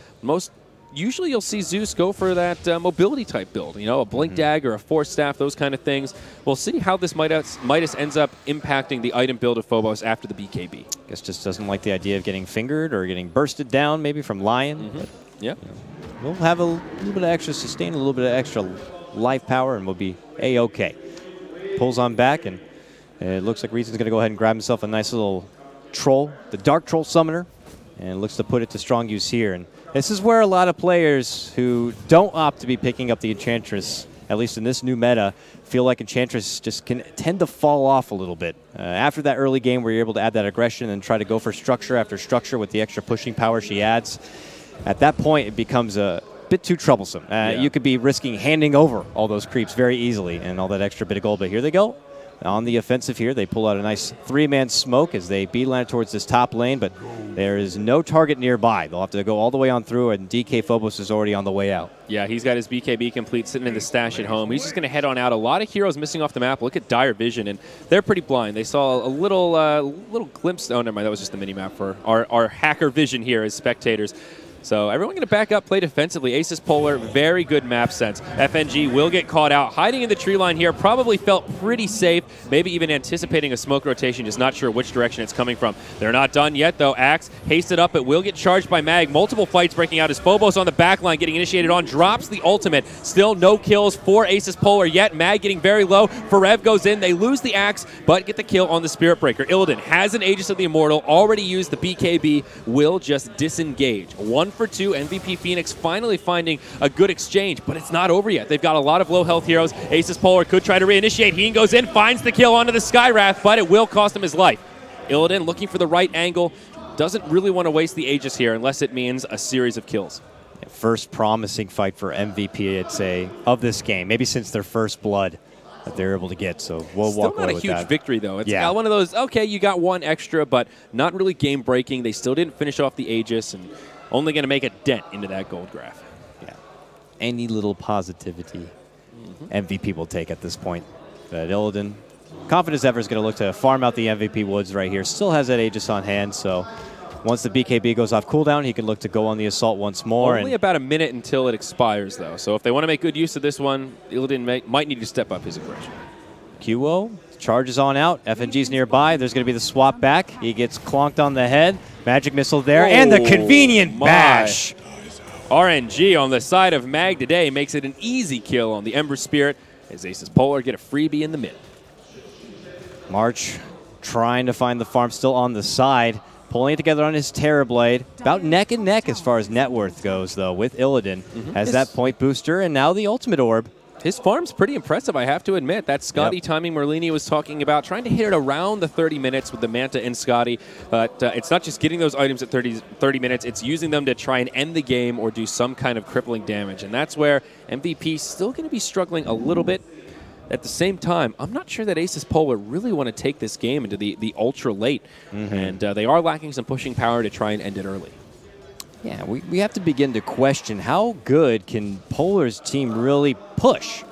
usually you'll see Zeus go for that mobility type build, you know, a Blink Dagger, a Force Staff, those kind of things. We'll see how this Midas ends up impacting the item build of Phobos after the BKB. Guess just doesn't like the idea of getting fingered or getting bursted down maybe from Lion. But, yeah. You know, we'll have a little bit of extra sustain, a little bit of extra life power, and we'll be A-OK. Pulls on back, and it looks like Reason's going to go ahead and grab himself a nice little troll, the Dark Troll Summoner, and looks to put it to strong use here. And this is where a lot of players who don't opt to be picking up the Enchantress, at least in this new meta, feel like Enchantress just can tend to fall off a little bit. After that early game where you're able to add that aggression and try to go for structure after structure with the extra pushing power she adds, at that point it becomes a bit too troublesome. You could be risking handing over all those creeps very easily and all that extra bit of gold, but here they go. On the offensive here, they pull out a nice three-man smoke as they beeline towards this top lane, but there is no target nearby. They'll have to go all the way on through, and DK Phobos is already on the way out. Yeah, he's got his BKB complete sitting in the stash at home. He's just going to head on out. A lot of heroes missing off the map. Look at Dire Vision, and they're pretty blind. They saw a little glimpse. Oh, never mind. That was just the mini-map for our hacker vision here as spectators. So everyone going to back up, play defensively. Asus.Polar, very good map sense. FNG will get caught out. Hiding in the tree line here, probably felt pretty safe, maybe even anticipating a smoke rotation, just not sure which direction it's coming from. They're not done yet, though. Axe hasted up. It will get charged by Mag. Multiple fights breaking out as Phobos on the back line getting initiated on. Drops the ultimate. Still no kills for Asus.Polar yet. Mag getting very low. Forev goes in. They lose the Axe, but get the kill on the Spirit Breaker. Illidan has an Aegis of the Immortal. Already used the BKB. Will just disengage. 1 for 2. MVP Phoenix finally finding a good exchange, but it's not over yet. They've got a lot of low health heroes. Asus.Polar could try to reinitiate. Heen goes in, finds the kill onto the Skywrath, but it will cost him his life. Illidan looking for the right angle. Doesn't really want to waste the Aegis here unless it means a series of kills. First promising fight for MVP, I'd say, of this game. Maybe since their first blood that they're able to get, so we'll walk away with that. Still not a huge victory, though. It's one of those, okay, you got one extra, but not really game-breaking. They still didn't finish off the Aegis, and only going to make a dent into that gold graph. Yeah. Any little positivity MVP will take at this point. But Illidan, confident as ever, is going to look to farm out the MVP woods right here. Still has that Aegis on hand, so once the BKB goes off cooldown, he can look to go on the assault once more. Only about a minute until it expires, though. So if they want to make good use of this one, Illidan might need to step up his aggression. QO charges on out. FNG's nearby. There's going to be the swap back. He gets clonked on the head. Magic missile there, and the convenient bash. RNG on the side of Mag today makes it an easy kill on the Ember Spirit as Asus.Polar get a freebie in the mid. March trying to find the farm, still on the side, pulling it together on his Terrorblade. About neck and neck as far as net worth goes, though, with Illidan. Has that point booster, and now the ultimate orb. His farm's pretty impressive, I have to admit. That Scotty timing Merlini was talking about, trying to hit it around the 30 minutes with the Manta and Scotty. But it's not just getting those items at 30 minutes, it's using them to try and end the game or do some kind of crippling damage. And that's where MVP's still going to be struggling a little bit. At the same time, I'm not sure that Asus.Polar really want to take this game into the ultra late. And they are lacking some pushing power to try and end it early. Yeah, we have to begin to question how good can Polar's team really push.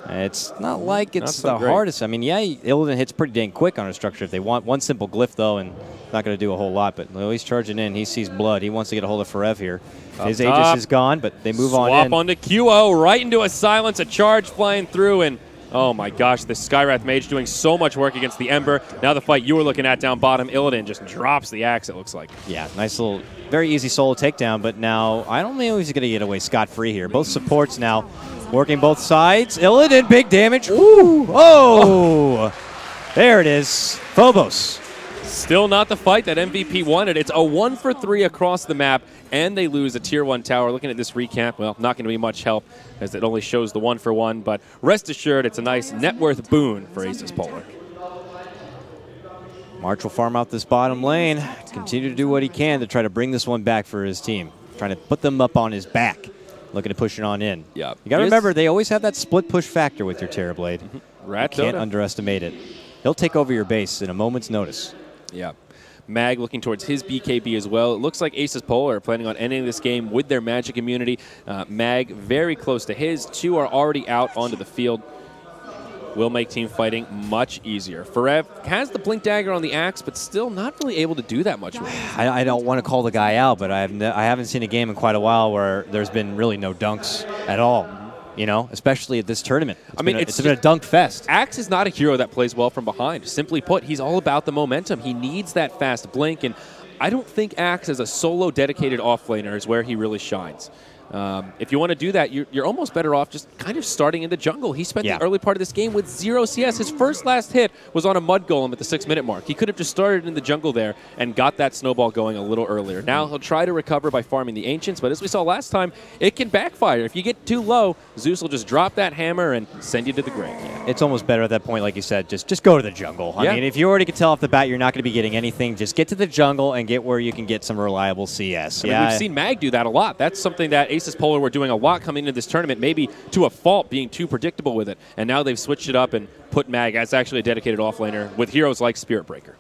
It's not like it's the hardest. I mean, yeah, Illidan hits pretty dang quick on a structure if they want. One simple glyph, though, and not going to do a whole lot. But he's charging in. He sees blood. He wants to get a hold of Forev here. His Aegis is gone, but they move on in. Swap onto QO, right into a silence, a charge flying through, and oh my gosh, the Skywrath Mage doing so much work against the Ember. Now the fight you were looking at down bottom, Illidan just drops the axe, it looks like. Yeah, nice little, very easy solo takedown, but now I don't know he's going to get away scot-free here. Both supports now working both sides. Illidan, big damage. Ooh, oh, there it is. Phobos. Still not the fight that MVP wanted. It's a 1 for 3 across the map, and they lose a Tier 1 tower. Looking at this recap, well, not going to be much help as it only shows the 1 for 1, but rest assured it's a nice net worth boon for Asus.Polar. March will farm out this bottom lane, continue to do what he can to try to bring this one back for his team, trying to put them up on his back, looking to push it on in. Yeah. You got to remember, they always have that split push factor with your Terrorblade. Rat Can't underestimate it. He'll take over your base in a moment's notice. Yeah. Mag looking towards his BKB as well. It looks like Asus.Polar are planning on ending this game with their magic immunity. Mag very close to his. Two are already out onto the field. Will make team fighting much easier. Forev has the Blink Dagger on the axe, but still not really able to do that much with it. I don't want to call the guy out, but I haven't seen a game in quite a while where there's been really no dunks at all. You know, especially at this tournament. It's been a dunk fest. Axe is not a hero that plays well from behind. Simply put, he's all about the momentum. He needs that fast blink, and I don't think Axe as a solo dedicated offlaner is where he really shines. If you want to do that, you're almost better off just kind of starting in the jungle. He spent the early part of this game with 0 CS. His last hit was on a mud golem at the 6-minute mark. He could have just started in the jungle there and got that snowball going a little earlier. Now he'll try to recover by farming the Ancients, but as we saw last time, it can backfire. If you get too low, Zeus will just drop that hammer and send you to the grave. It's almost better at that point, like you said, just go to the jungle. I mean, if you already can tell off the bat you're not going to be getting anything, just get to the jungle and get where you can get some reliable CS. We've seen Mag do that a lot. That's something that Asus.Polar were doing a lot coming into this tournament, maybe to a fault, being too predictable with it. And now they've switched it up and put Mag as actually a dedicated offlaner with heroes like Spirit Breaker.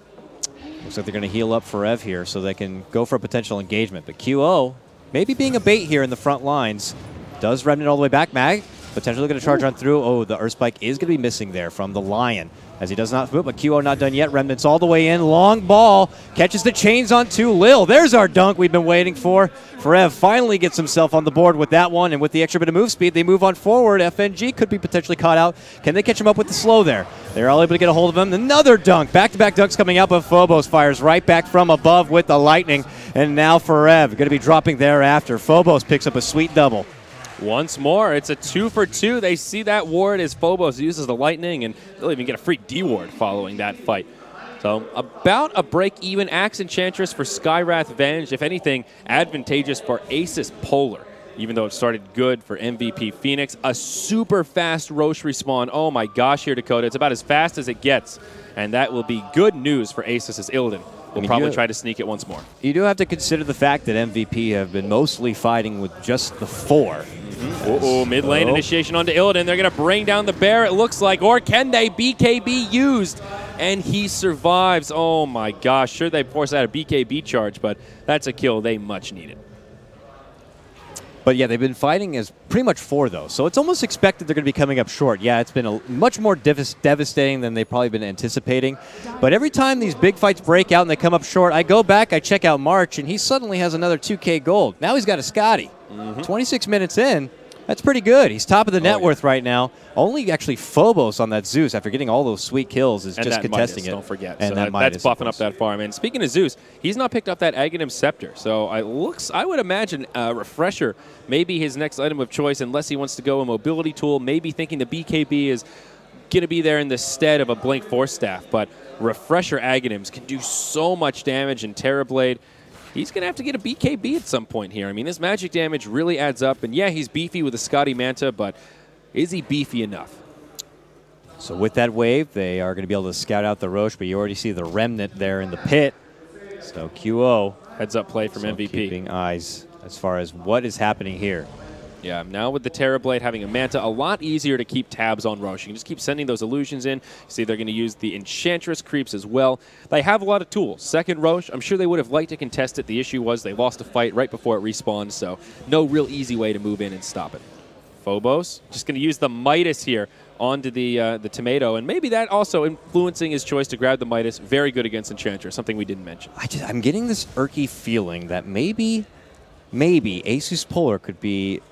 Looks like they're going to heal up Forev here so they can go for a potential engagement. But QO, maybe being a bait here in the front lines, does Remnant all the way back. Mag potentially going to charge on through. Oh, the Earth Spike is going to be missing there from the Lion, as he does not move, but QO not done yet. Remnant's all the way in. Long ball. Catches the chains on two. Lil, there's our dunk we've been waiting for. Forev finally gets himself on the board with that one, and with the extra bit of move speed, they move on forward. FNG could be potentially caught out. Can they catch him up with the slow there? They're all able to get a hold of him. Another dunk. Back-to-back dunks coming out, but Phobos fires right back from above with the lightning. And now Forev going to be dropping thereafter. Phobos picks up a sweet double. Once more, it's a 2 for 2. They see that ward as Phobos uses the lightning, and they'll even get a free D ward following that fight. So about a break-even Axe Enchantress for Skywrath Venge. If anything, advantageous for Asus.Polar, even though it started good for MVP Phoenix. A super fast Roche respawn. Oh my gosh, here, Dakota. It's about as fast as it gets, and that will be good news for Asus as Illidan will probably try to sneak it once more. You do have to consider the fact that MVP have been mostly fighting with just the 4. Mid lane initiation onto Illidan. They're going to bring down the bear, it looks like. Or can they? BKB used, and he survives. Oh my gosh. Sure, they force out a BKB charge, but that's a kill they much needed. But yeah, they've been fighting as pretty much 4, though. So it's almost expected they're going to be coming up short. Yeah, it's been much more devastating than they've probably been anticipating. But every time these big fights break out and they come up short, I go back, I check out March, and he suddenly has another 2K gold. Now he's got a Scotty. 26 minutes in. That's pretty good. He's top of the net worth right now. Only actually Phobos on that Zeus after getting all those sweet kills is just contesting Midas, it. Don't forget. And so that's buffing up that farm. And speaking of Zeus, he's not picked up that Aghanim Scepter. So I would imagine Refresher may be his next item of choice unless he wants to go a mobility tool, maybe thinking the BKB is going to be there in the stead of a Blink Force Staff. But Refresher Aghanims can do so much damage in Terrorblade. He's going to have to get a BKB at some point here. I mean, this magic damage really adds up. And yeah, he's beefy with a Scotty Manta, but is he beefy enough? So with that wave, they are going to be able to scout out the Roche, but you already see the Remnant there in the pit. So QO. Heads up play from MVP. Keeping eyes as far as what is happening here. Yeah, now with the Terrorblade having a Manta, a lot easier to keep tabs on Roche. You can just keep sending those illusions in. See, they're going to use the Enchantress creeps as well. They have a lot of tools. Second Roche, I'm sure they would have liked to contest it. The issue was they lost a fight right before it respawned, so no real easy way to move in and stop it. Phobos, just going to use the Midas here onto the tomato, and maybe that also influencing his choice to grab the Midas. Very good against Enchantress, something we didn't mention. I'm getting this irky feeling that maybe Asus.Polar could be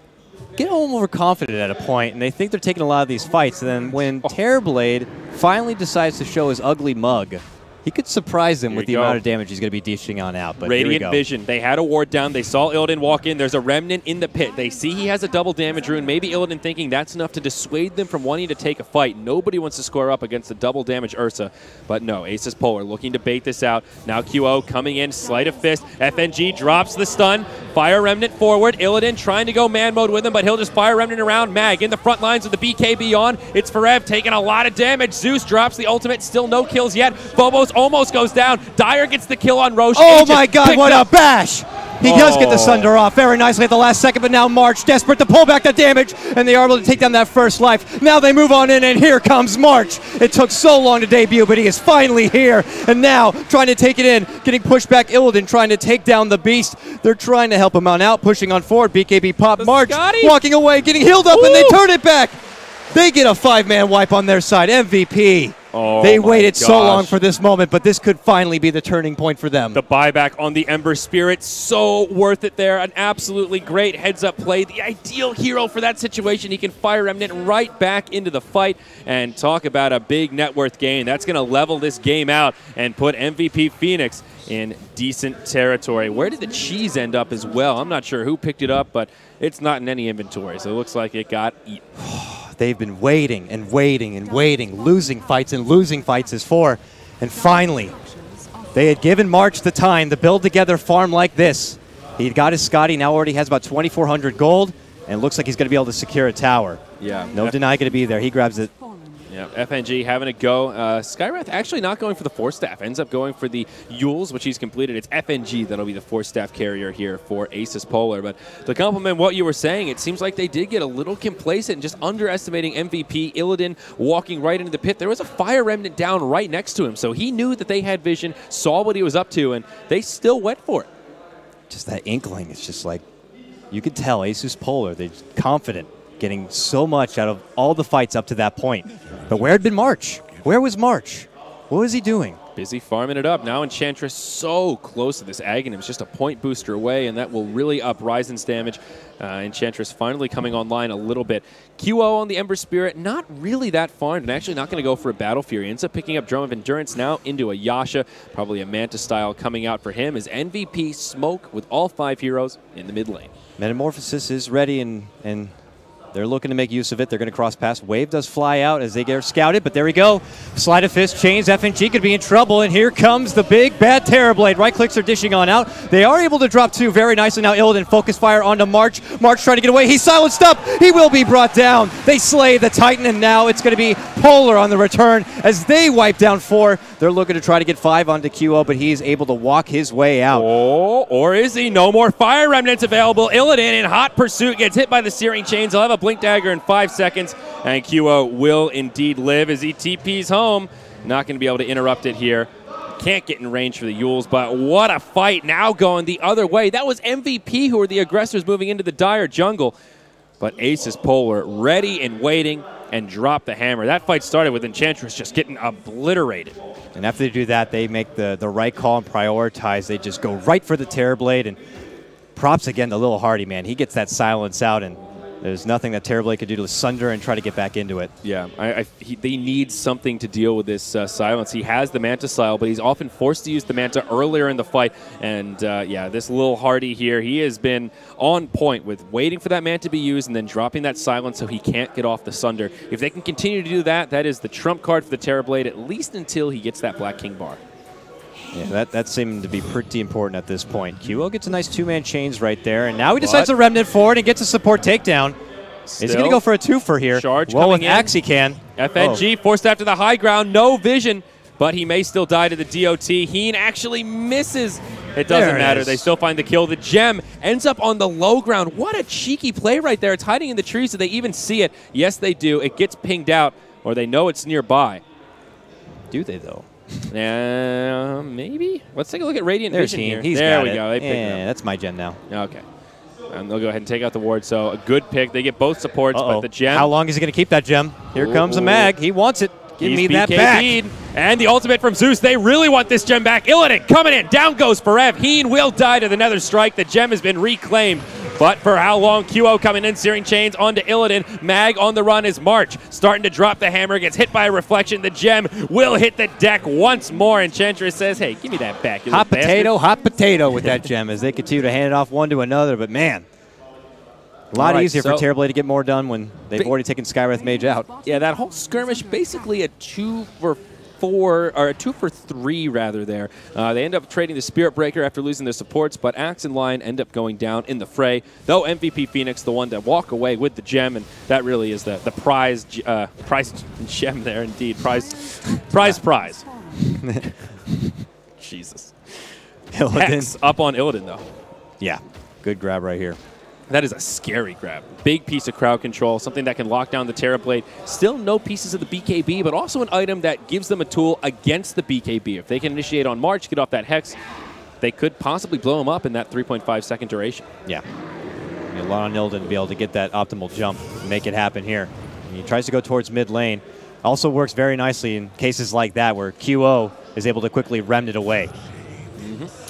getting a little overconfident at a point, and they think they're taking a lot of these fights. And then when Terrorblade finally decides to show his ugly mug, he could surprise them with the amount of damage he's going to be dishing on out. But Radiant Vision. They had a ward down. They saw Illidan walk in. There's a Remnant in the pit. They see he has a double damage rune. Maybe Illidan thinking that's enough to dissuade them from wanting to take a fight. Nobody wants to score up against the double damage Ursa. But no, Asus.Polar looking to bait this out. Now QO coming in. Sleight of fist. FNG drops the stun. Fire Remnant forward. Illidan trying to go man mode with him, but he'll just fire Remnant around. Mag in the front lines with the BKB on. It's Forev taking a lot of damage. Zeus drops the ultimate. Still no kills yet. Phobos almost goes down. Dyer gets the kill on Roche. Oh my god, what a bash! He does get the Sunder off very nicely at the last second, but now March desperate to pull back the damage, and they are able to take down that first life. Now they move on in, and here comes March. It took so long to debut, but he is finally here, and now trying to take it in, getting pushed back. Illidan trying to take down the Beast. They're trying to help him out, pushing on forward. BKB pop. March walking away, getting healed up, and they turn it back. They get a 5-man wipe on their side. MVP. They waited so long for this moment, but this could finally be the turning point for them. The buyback on the Ember Spirit, so worth it there. An absolutely great heads-up play. The ideal hero for that situation. He can fire Remnant right back into the fight. And talk about a big net worth gain. That's going to level this game out and put MVP Phoenix in decent territory. Where did the cheese end up as well? I'm not sure who picked it up, but it's not in any inventory, so it looks like it got eaten. They've been waiting and waiting and waiting, losing fights and losing fights as 4. And finally, they had given March the time to build together farm like this. He got his Scotty, now already has about 2,400 gold, and it looks like he's going to be able to secure a tower. Yeah. No Deny going to be there. He grabs it. Yeah, FNG having a go. Skywrath actually not going for the 4-staff. Ends up going for the Yules, which he's completed. It's FNG that'll be the 4-staff carrier here for Asus.Polar. But to complement what you were saying, it seems like they did get a little complacent and just underestimating MVP. Illidan walking right into the pit. There was a Fire Remnant down right next to him, so he knew that they had vision, saw what he was up to, and they still went for it. Just that inkling. It's just like, you could tell Asus.Polar, they're confident, getting so much out of all the fights up to that point. But where had been March? Where was March? What was he doing? Busy farming it up. Now Enchantress so close to this Aghanim. It's just a point booster away, and that will really up Ryzen's damage. Enchantress finally coming online a little bit. QO on the Ember Spirit, not really that farmed, and actually not going to go for a Battle Fury. Ends up picking up Drum of Endurance now into a Yasha. Probably a Manta style coming out for him as MVP Smoke with all 5 heroes in the mid lane. Metamorphosis is ready, and they're looking to make use of it. They're going to cross pass. Wave does fly out as they get scouted, but there we go. Sleight of Fist, Chains, FNG could be in trouble, and here comes the big bad Terrorblade. Right clicks are dishing on out. They are able to drop 2 very nicely. Now Illidan focus fire onto March. March trying to get away. He's silenced up. He will be brought down. They slay the Titan, and now it's going to be Polar on the return as they wipe down 4. They're looking to try to get 5 onto QO, but he's able to walk his way out. Oh, or is he? No more Fire Remnants available. Illidan in hot pursuit gets hit by the Searing Chains. He'll have a Blink Dagger in 5 seconds, and QO will indeed live as he TPs home. Not going to be able to interrupt it here. Can't get in range for the Yules, but what a fight now going the other way. That was MVP who were the aggressors moving into the dire jungle, but Asus.Polar ready and waiting and drop the hammer. That fight started with Enchantress just getting obliterated. And after they do that, they make the right call and prioritize. They just go right for the Terrorblade, and props again to Lil Hardy, man. He gets that silence out, and there's nothing that Terrorblade could do to sunder and try to get back into it. Yeah, they need something to deal with this silence. He has the Manta style, but he's often forced to use the Manta earlier in the fight. And yeah, this Lil Hardy here, he has been on point with waiting for that Manta to be used and then dropping that silence so he can't get off the sunder. If they can continue to do that, that is the trump card for the Terrorblade, at least until he gets that Black King bar. Yeah, that seemed to be pretty important at this point. QO gets a nice 2-man chains right there, and now he decides to Remnant forward and gets a support takedown. He's going to go for a 2-fer here. Charge well, coming with in. Axe he can. FNG forced after the high ground, no vision, but he may still die to the DOT. Heen actually misses. It doesn't matter. They still find the kill. The gem ends up on the low ground. What a cheeky play right there. It's hiding in the trees so they even see it. Yes, they do. It gets pinged out, or they know it's nearby. Do they, though? Maybe. Let's take a look at Radiant There's Vision Heen. here. There we go. They picked it up. That's my gem now. Okay. And they'll go ahead and take out the ward. So a good pick. They get both supports, but the gem. How long is he going to keep that gem? Here comes a mag. He wants it. Give me that BKB'd. back. And the ultimate from Zeus. They really want this gem back. Illidan coming in. Down goes Forev. Heen will die to the Nether Strike. The gem has been reclaimed. But for how long? QO coming in, Searing Chains onto Illidan. Mag on the run is March. Starting to drop the hammer, gets hit by a reflection. The gem will hit the deck once more. Enchantress says, hey, give me that back, you hot little potato with that gem as they continue to hand it off one to another. But man, a lot easier for Terrorblade to get more done when they've already taken Skywrath Mage out. Yeah, that whole skirmish, basically a 2-for-3 rather there. They end up trading the Spirit Breaker after losing their supports, but Axe and Lion end up going down in the fray. Though MVP Phoenix, the one to walk away with the gem, and that really is the prize gem there indeed. Prize. Jesus. Hex up on Illidan though. Yeah, good grab right here. That is a scary grab. Big piece of crowd control, something that can lock down the Terrorblade. Still no pieces of the BKB, but also an item that gives them a tool against the BKB. If they can initiate on March, get off that Hex, they could possibly blow him up in that 3.5 second duration. Yeah. A lot on Illidan to be able to get that optimal jump and make it happen here. And he tries to go towards mid lane. Also works very nicely in cases like that where QO is able to quickly rem it away.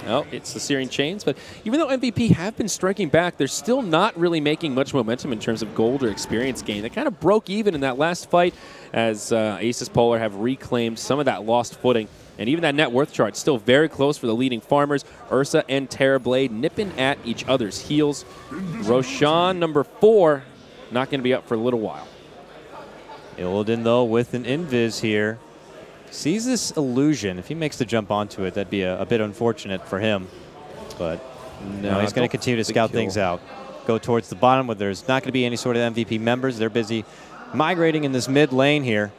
Oh, it's the Searing Chains, but even though MVP have been striking back, they're still not really making much momentum in terms of gold or experience gain. They kind of broke even in that last fight as Asus.Polar have reclaimed some of that lost footing. And even that net worth chart still very close for the leading farmers. Ursa and Terrorblade nipping at each other's heels. Roshan, number 4, not going to be up for a little while. Illidan, though, with an invis here. Sees this illusion. If he makes the jump onto it, that'd be a bit unfortunate for him. But no, he's going to continue to scout things out. Go towards the bottom where there's not going to be any sort of MVP members. They're busy migrating in this mid lane here.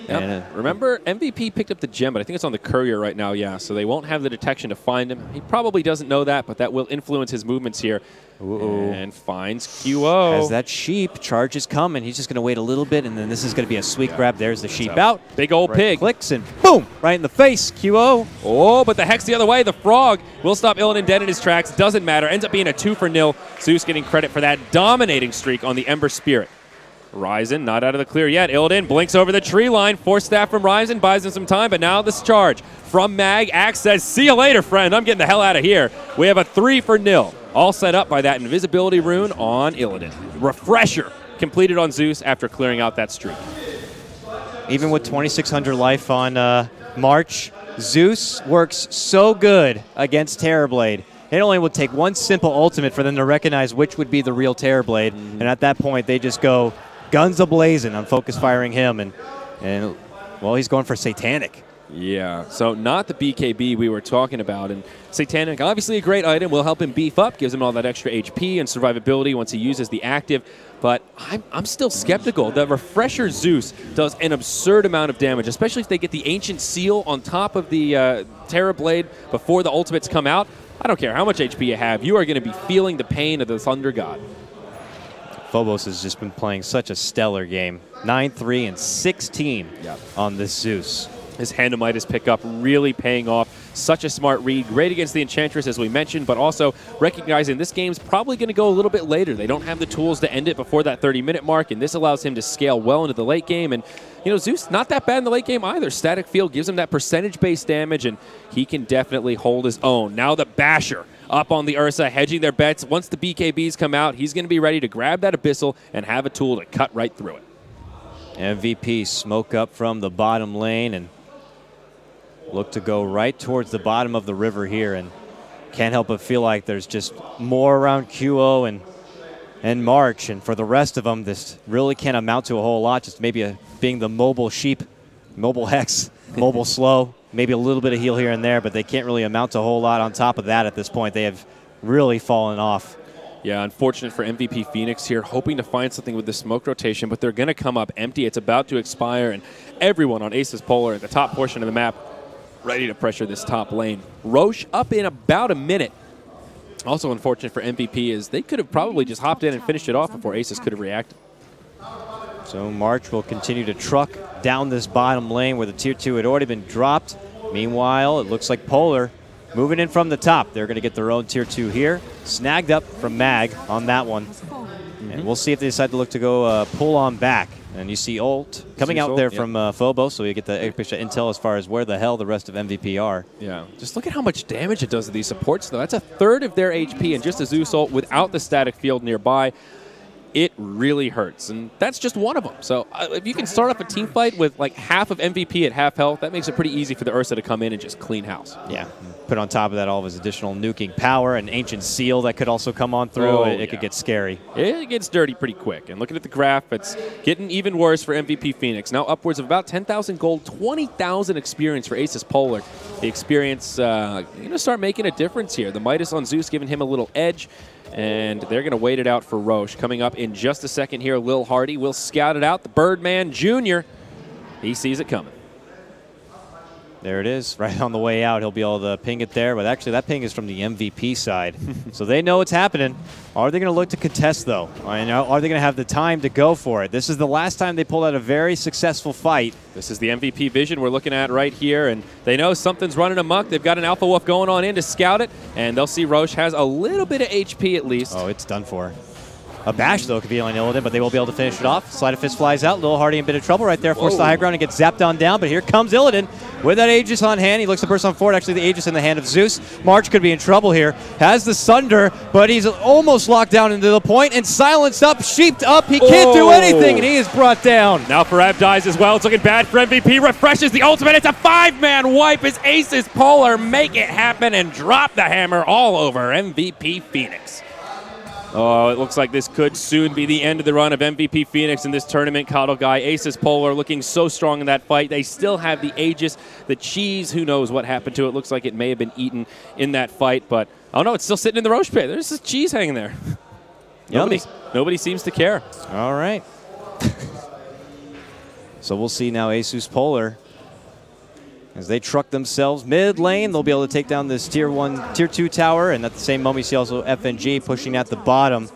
Yep. Remember, MVP picked up the gem, but I think it's on the courier right now, yeah. So they won't have the detection to find him. He probably doesn't know that, but that will influence his movements here. Ooh. And finds QO. As that sheep charge is coming, he's just going to wait a little bit, and then this is going to be a sweet grab. There's the sheep out. Big old pig. Clicks, and boom, right in the face, QO. Oh, but the Hex the other way. The frog will stop Illidan dead in his tracks. Doesn't matter. Ends up being a 2-for-0. Zeus getting credit for that dominating streak on the Ember Spirit. Ryzen not out of the clear yet. Illidan blinks over the tree line. Force staff from Ryzen buys him some time, but now this charge from Mag. Axe says, see you later, friend. I'm getting the hell out of here. We have a 3-for-0. All set up by that invisibility rune on Illidan. Refresher completed on Zeus after clearing out that streak. Even with 2,600 life on March, Zeus works so good against Terrorblade. It only would take one simple ultimate for them to recognize which would be the real Terrorblade. And at that point, they just go guns a-blazing on focus firing him. And well, he's going for Satanic. Yeah, so not the BKB we were talking about. And Satanic, obviously a great item, will help him beef up, gives him all that extra HP and survivability once he uses the active. But I'm still skeptical. The Refresher Zeus does an absurd amount of damage, especially if they get the Ancient Seal on top of the Terrorblade before the ultimates come out. I don't care how much HP you have, you are going to be feeling the pain of the Thunder God. Phobos has just been playing such a stellar game. 9-3 and 16 on this Zeus. His Handamitis pickup really paying off. Such a smart read. Great against the Enchantress, as we mentioned, but also recognizing this game's probably going to go a little bit later. They don't have the tools to end it before that 30-minute mark, and this allows him to scale well into the late game. And, you know, Zeus, not that bad in the late game either. Static Field gives him that percentage-based damage, and he can definitely hold his own. Now the Basher up on the Ursa, hedging their bets. Once the BKBs come out, he's going to be ready to grab that Abyssal and have a tool to cut right through it. MVP smoke up from the bottom lane and look to go right towards the bottom of the river here, and can't help but feel like there's just more around QO and March, and for the rest of them, this really can't amount to a whole lot, just maybe being the mobile sheep, mobile Hex, mobile slow, maybe a little bit of heal here and there, but they can't really amount to a whole lot on top of that at this point. They have really fallen off. Yeah, unfortunate for MVP Phoenix here, hoping to find something with the smoke rotation, but they're going to come up empty. It's about to expire, and everyone on Asus.Polar at the top portion of the map ready to pressure this top lane. Roche up in about a minute. Also unfortunate for MVP is they could have probably just hopped in and finished it off before Asus could have reacted. So March will continue to truck down this bottom lane where the tier 2 had already been dropped. Meanwhile, it looks like Polar moving in from the top. They're going to get their own tier 2 here. Snagged up from Mag on that one. And we'll see if they decide to look to go pull on back. And you see ult coming out there from Phobos, so you get the extra intel as far as where the hell the rest of MVP are. Yeah, just look at how much damage it does to these supports, though. That's a third of their HP, and just a Zeus ult without the static field nearby, it really hurts. And that's just one of them. So if you can start off a team fight with like half of MVP at half health, that makes it pretty easy for the Ursa to come in and just clean house. Yeah. Put on top of that all of his additional nuking power, and Ancient Seal that could also come on through. It could get scary. It gets dirty pretty quick. And looking at the graph, it's getting even worse for MVP Phoenix. Now upwards of about 10,000 gold, 20,000 experience for Asus.Polar. The experience going to start making a difference here. The Midas on Zeus giving him a little edge. And they're going to wait it out for Roche. Coming up in just a second here, Lil Hardy will scout it out. The Birdman Jr., he sees it coming. There it is, right on the way out. He'll be able to ping it there, but actually that ping is from the MVP side. So they know what's happening. Are they going to look to contest, though? Are they going to have the time to go for it? This is the last time they pulled out a very successful fight. This is the MVP vision we're looking at right here, and they know something's running amok. They've got an Alpha Wolf going on in to scout it, and they'll see Roche has a little bit of HP at least. Oh, it's done for. A bash, though, could be on Illidan, but they will be able to finish it off. Sleight of Fist flies out. Lil Hardy in a bit of trouble right there. Forces the high ground and gets zapped on down, but here comes Illidan with that Aegis on hand. He looks to burst on forward. Actually, the Aegis in the hand of Zeus. March could be in trouble here. Has the Sunder, but he's almost locked down into the point and silenced up, sheeped up. He can't do anything, and he is brought down. Now Farab dies as well. It's looking bad for MVP. Refreshes the ultimate. It's a 5-man wipe as Asus.Polar make it happen and drop the hammer all over MVP Phoenix. Oh, it looks like this could soon be the end of the run of MVP Phoenix in this tournament. KOTLGuy, Asus.Polar looking so strong in that fight. They still have the Aegis, the cheese. Who knows what happened to it? Looks like it may have been eaten in that fight, but oh no, it's still sitting in the Roche pit. There's this cheese hanging there. Nobody seems to care. All right. So we'll see now Asus.Polar. As they truck themselves mid lane, they'll be able to take down this tier 2 tower, and at the same moment you see also FNG pushing at the bottom.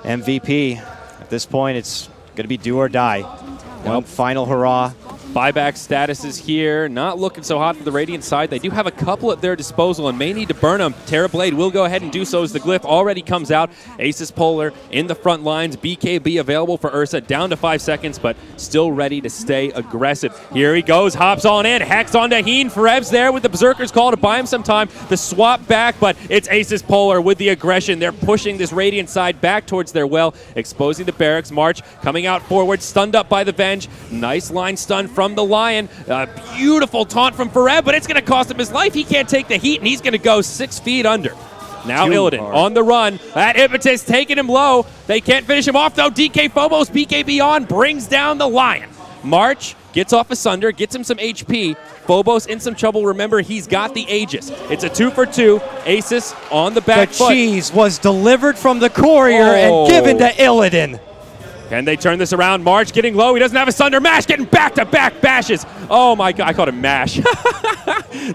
MVP, at this point it's going to be do or die. One final hurrah. Buyback status is here. Not looking so hot for the Radiant side. They do have a couple at their disposal and may need to burn them. Terrorblade will go ahead and do so as the glyph already comes out. Asus.Polar in the front lines. BKB available for Ursa. Down to 5 seconds, but still ready to stay aggressive. Here he goes. Hops on in. Hex onto Heen. Fareb's there with the Berserker's Call to buy him some time. The swap back, but it's Asus.Polar with the aggression. They're pushing this Radiant side back towards their well, exposing the barracks. March coming out forward, stunned up by the Venge. Nice line stun from the Lion. Beautiful taunt from Fareb, but it's going to cost him his life. He can't take the heat, and he's going to go 6 feet under. Now Illidan on the run. That impetus taking him low. They can't finish him off, though. DK Phobos, BKB on, brings down the Lion. March gets off a Sunder, gets him some HP. Phobos in some trouble. Remember, he's got the Aegis. It's a 2 for 2. Asus on the back foot. The cheese was delivered from the courier and given to Illidan. Can they turn this around? March getting low. He doesn't have a Sunder. Mash getting back-to-back bashes. Oh, my God. I called him Mash.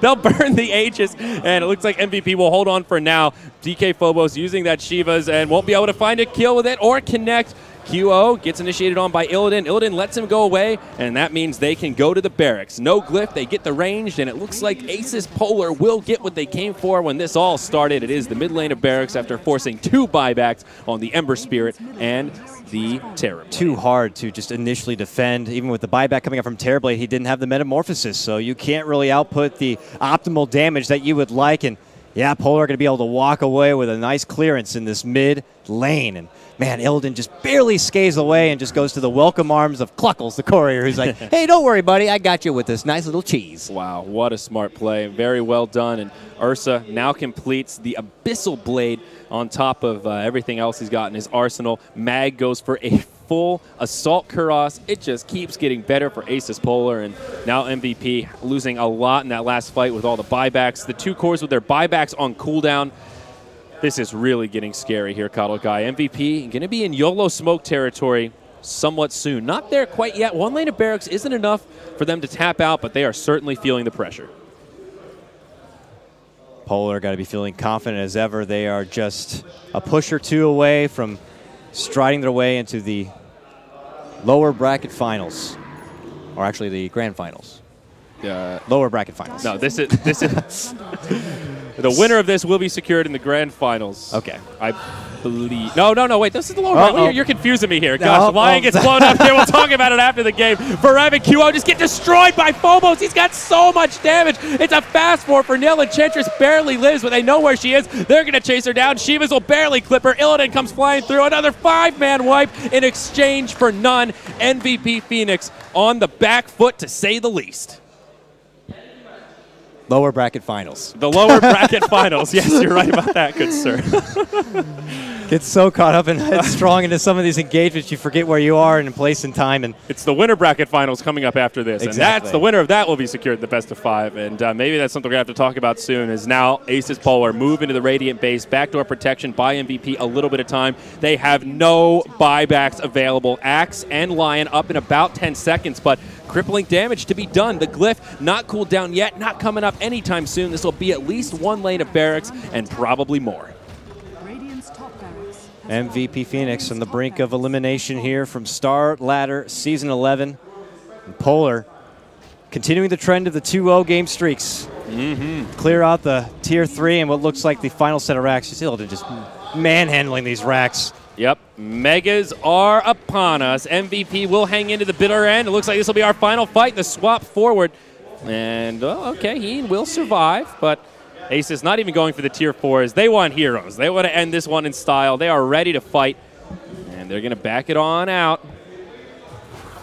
They'll burn the Aegis, and it looks like MVP will hold on for now. DK Phobos using that Shivas and won't be able to find a kill with it or connect. QO gets initiated on by Illidan. Illidan lets him go away, and that means they can go to the barracks. No glyph. They get the ranged, and it looks like Asus.Polar will get what they came for when this all started. It is the mid lane of barracks after forcing 2 buybacks on the Ember Spirit and the Terrorblade. Too hard to just initially defend. Even with the buyback coming up from Terrorblade, he didn't have the Metamorphosis, so you can't really output the optimal damage that you would like. And yeah, Polar are going to be able to walk away with a nice clearance in this mid lane. And man, Illidan just barely skates away and just goes to the welcome arms of Cluckles, the courier, who's like, hey, don't worry, buddy. I got you with this nice little cheese. Wow, what a smart play. Very well done. And Ursa now completes the Abyssal Blade on top of everything else he's got in his arsenal. Mag goes for a full Assault Kuros. It just keeps getting better for Asus.Polar, and now MVP losing a lot in that last fight with all the buybacks. The 2 cores with their buybacks on cooldown. This is really getting scary here, KOTLGuy. MVP going to be in YOLO smoke territory somewhat soon. Not there quite yet. 1 lane of barracks isn't enough for them to tap out, but they are certainly feeling the pressure. Polar got to be feeling confident as ever. They are just a push or 2 away from striding their way into the lower bracket finals, or actually the grand finals. Lower bracket finals. No, this is the winner of this will be secured in the grand finals. Okay. I believe. No, wait. This is the lower bracket. You're confusing me here. Gosh, Lion gets blown up here. We'll talk about it after the game. Fareb and QO just get destroyed by Phobos. He's got so much damage. It's a fast 4 for Nil. Enchantress barely lives, but they know where she is. They're going to chase her down. Shivas will barely clip her. Illidan comes flying through. Another 5-man wipe in exchange for none. MVP Phoenix on the back foot, to say the least. Lower bracket finals. The lower bracket finals. Yes, you're right about that, good sir. Get so caught up and headstrong into some of these engagements, you forget where you are in place and time. And it's the winner bracket finals coming up after this. Exactly. And that's the winner of that will be secured in the best of 5. And maybe that's something we're going to have to talk about soon is now Asus.Polar move into the Radiant base. Backdoor protection by MVP a little bit of time. They have no buybacks available. Axe and Lion up in about 10 seconds, but crippling damage to be done. The glyph not cooled down yet, not coming up anytime soon. This will be at least 1 lane of barracks and probably more. MVP Phoenix on the brink of elimination here from Starladder Season 11. And Polar continuing the trend of the 2-0 game streaks. Clear out the Tier 3 and what looks like the final set of racks. Still just manhandling these racks. Yep, Megas are upon us. MVP will hang into the bitter end. It looks like this will be our final fight. The swap forward. And, okay, he will survive, but Asus not even going for the Tier 4s. They want heroes. They want to end this one in style. They are ready to fight, and they're going to back it on out.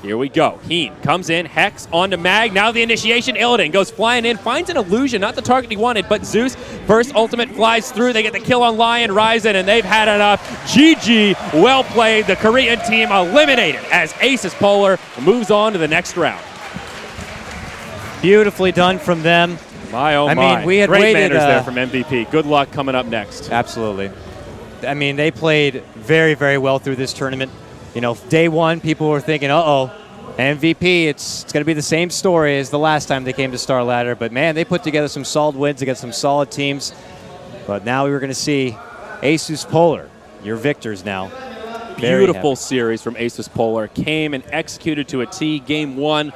Here we go. Heen comes in, Hex onto Mag. Now the initiation. Illidan goes flying in, finds an illusion, not the target he wanted, but Zeus. First ultimate flies through. They get the kill on Lion, Ryzen, and they've had enough. GG, well played. The Korean team eliminated as Asus.Polar moves on to the next round. Beautifully done from them. My oh my. I mean, we had great waited, manners there from MVP. Good luck coming up next. Absolutely. I mean, they played very, very well through this tournament. You know, day one, people were thinking, uh-oh, MVP, it's going to be the same story as the last time they came to Starladder. But, man, they put together some solid wins against some solid teams. But now we're going to see Asus.Polar, your victors now. Beautiful series from Asus.Polar. Came and executed to a T. Game 1,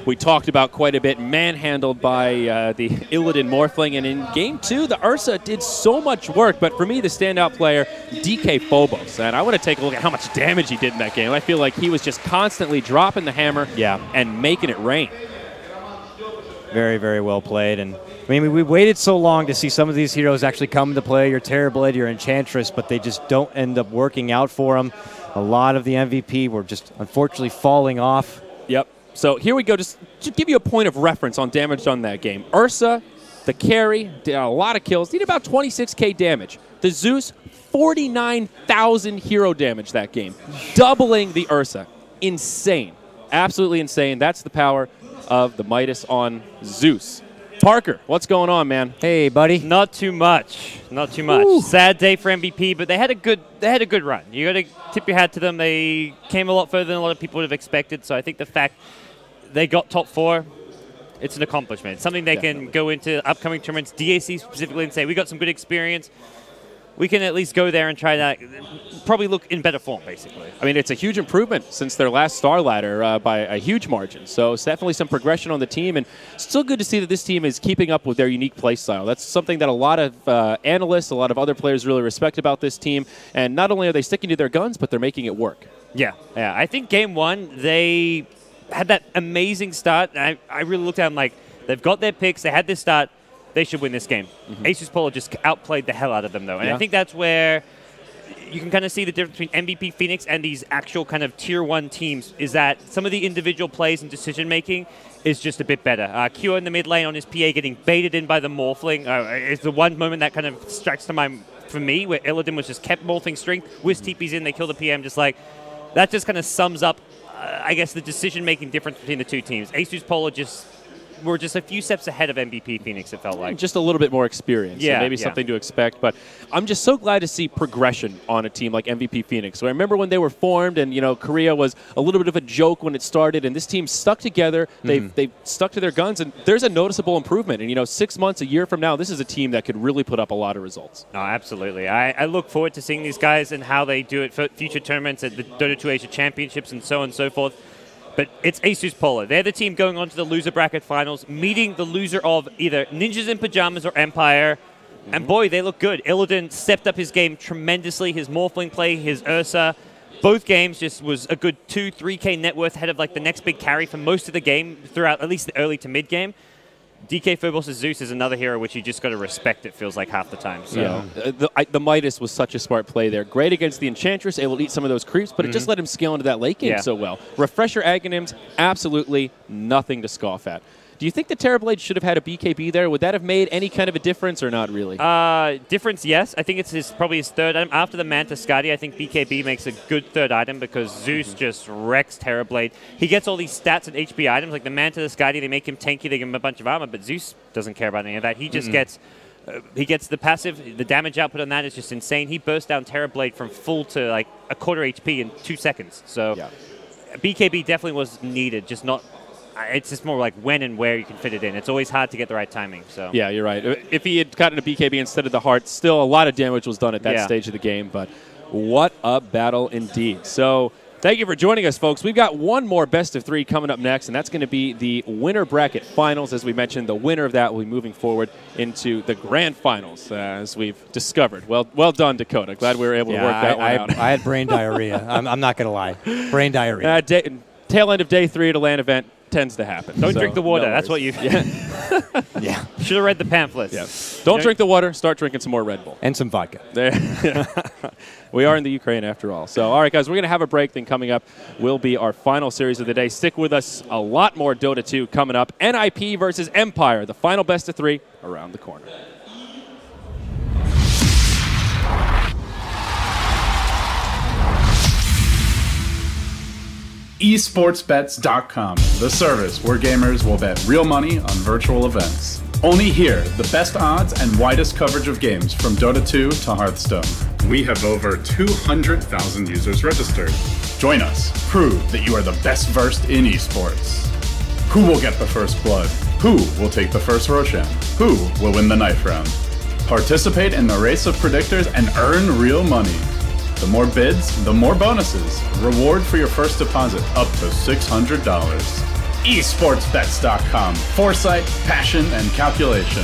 we talked about quite a bit, manhandled by the Illidan Morphling. And in Game 2, the Ursa did so much work. But for me, the standout player, DK.Phobos. And I want to take a look at how much damage he did in that game. I feel like he was just constantly dropping the hammer and making it rain. Very, very well played. And I mean, we waited so long to see some of these heroes actually come into play. Your Terrorblade, your Enchantress, but they just don't end up working out for them. A lot of the MVP were just unfortunately falling off. Yep. So here we go, just to give you a point of reference on damage done that game. Ursa, the carry, did a lot of kills, did about 26k damage. The Zeus, 49,000 hero damage that game, doubling the Ursa. Insane. Absolutely insane. That's the power of the Midas on Zeus. Parker, what's going on, man? Hey, buddy. Not too much. Not too much. Ooh. Sad day for MVP, but they had a good run. You got to tip your hat to them. They came a lot further than a lot of people would have expected. So I think the fact they got top 4, it's an accomplishment. It's something they can go into upcoming tournaments, DAC specifically, and say, we got some good experience. We can at least go there and try that, probably look in better form, basically. I mean, it's a huge improvement since their last Starladder by a huge margin. So it's definitely some progression on the team, and still good to see that this team is keeping up with their unique play style. That's something that a lot of analysts, a lot of other players really respect about this team. And not only are they sticking to their guns, but they're making it work. Yeah. I think Game 1, they had that amazing start. I really looked at them like, they've got their picks, they had this start, they should win this game. Asus.Polar just outplayed the hell out of them, though. And I think that's where you can kind of see the difference between MVP Phoenix and these actual kind of Tier 1 teams is that some of the individual plays and decision-making is just a bit better. Q in the mid lane on his PA getting baited in by the Morphling is the one moment that kind of strikes to mind for me, where Illidan was just kept Morphling strength. Wiz TP's in, they kill the PM, just like, that just kind of sums up, I guess, the decision-making difference between the two teams. Asus.Polar were just a few steps ahead of MVP Phoenix, it felt like. Just a little bit more experience. Yeah, so maybe something to expect. But I'm just so glad to see progression on a team like MVP Phoenix. So I remember when they were formed and, you know, Korea was a little bit of a joke when it started, and this team stuck together. They've stuck to their guns, and there's a noticeable improvement. And, you know, 6 months, a year from now, this is a team that could really put up a lot of results. Oh, absolutely. I look forward to seeing these guys and how they do it for future tournaments at the Dota 2 Asia Championships and so on and so forth. But it's Asus.Polar. They're the team going on to the loser bracket finals, meeting the loser of either Ninjas in Pajamas or Empire. And boy, they look good. Illidan stepped up his game tremendously. His Morphling play, his Ursa. Both games just was a good 2-3K net worth ahead of like the next big carry for most of the game throughout at least the early to mid game. DK.Phobos' Zeus is another hero which you just got to respect, it feels like, half the time. So. Yeah. The Midas was such a smart play there. Great against the Enchantress, able to eat some of those creeps, but it just let him scale into that late game so well. Refresher Aghanims, absolutely nothing to scoff at. Do you think the Terrorblade should have had a BKB there? Would that have made any kind of a difference or not really? Difference, yes. I think it's probably his third item. After the Manta Skadi, I think BKB makes a good third item because Zeus just wrecks Terrorblade. He gets all these stats and HP items, like the Manta Skadi, they make him tanky, they give him a bunch of armor, but Zeus doesn't care about any of that. He just gets... he gets the passive, the damage output on that is just insane. He bursts down Terrorblade from full to like a quarter HP in 2 seconds. So BKB definitely was needed, just not... It's just more like when and where you can fit it in. It's always hard to get the right timing. So yeah, you're right. If he had gotten a BKB instead of the heart, still a lot of damage was done at that stage of the game. But what a battle indeed. So thank you for joining us, folks. We've got one more best of 3 coming up next, and that's going to be the winner bracket finals. As we mentioned, the winner of that will be moving forward into the grand finals, as we've discovered. Well done, Dakota. Glad we were able to work that one out. I had brain diarrhea. I'm not going to lie. Brain diarrhea. Tail end of day 3 at a LAN event tends to happen. Don't drink the water. That's what you... Yeah. Should have read the pamphlets. Yeah. Don't drink the water. Start drinking some more Red Bull. And some vodka. There. We are in the Ukraine after all. So, all right, guys, we're going to have a break. Then coming up will be our final series of the day. Stick with us. A lot more Dota 2 coming up. NIP versus Empire, the final best of 3 around the corner. esportsbets.com, the service where gamers will bet real money on virtual events. Only here, the best odds and widest coverage of games from Dota 2 to Hearthstone. We have over 200,000 users registered. Join us. Prove that you are the best versed in esports. Who will get the first blood? Who will take the first Roshan? Who will win the knife round? Participate in the race of predictors and earn real money. The more bids, the more bonuses. Reward for your first deposit up to $600. esportsbets.com. Foresight, passion, and calculation.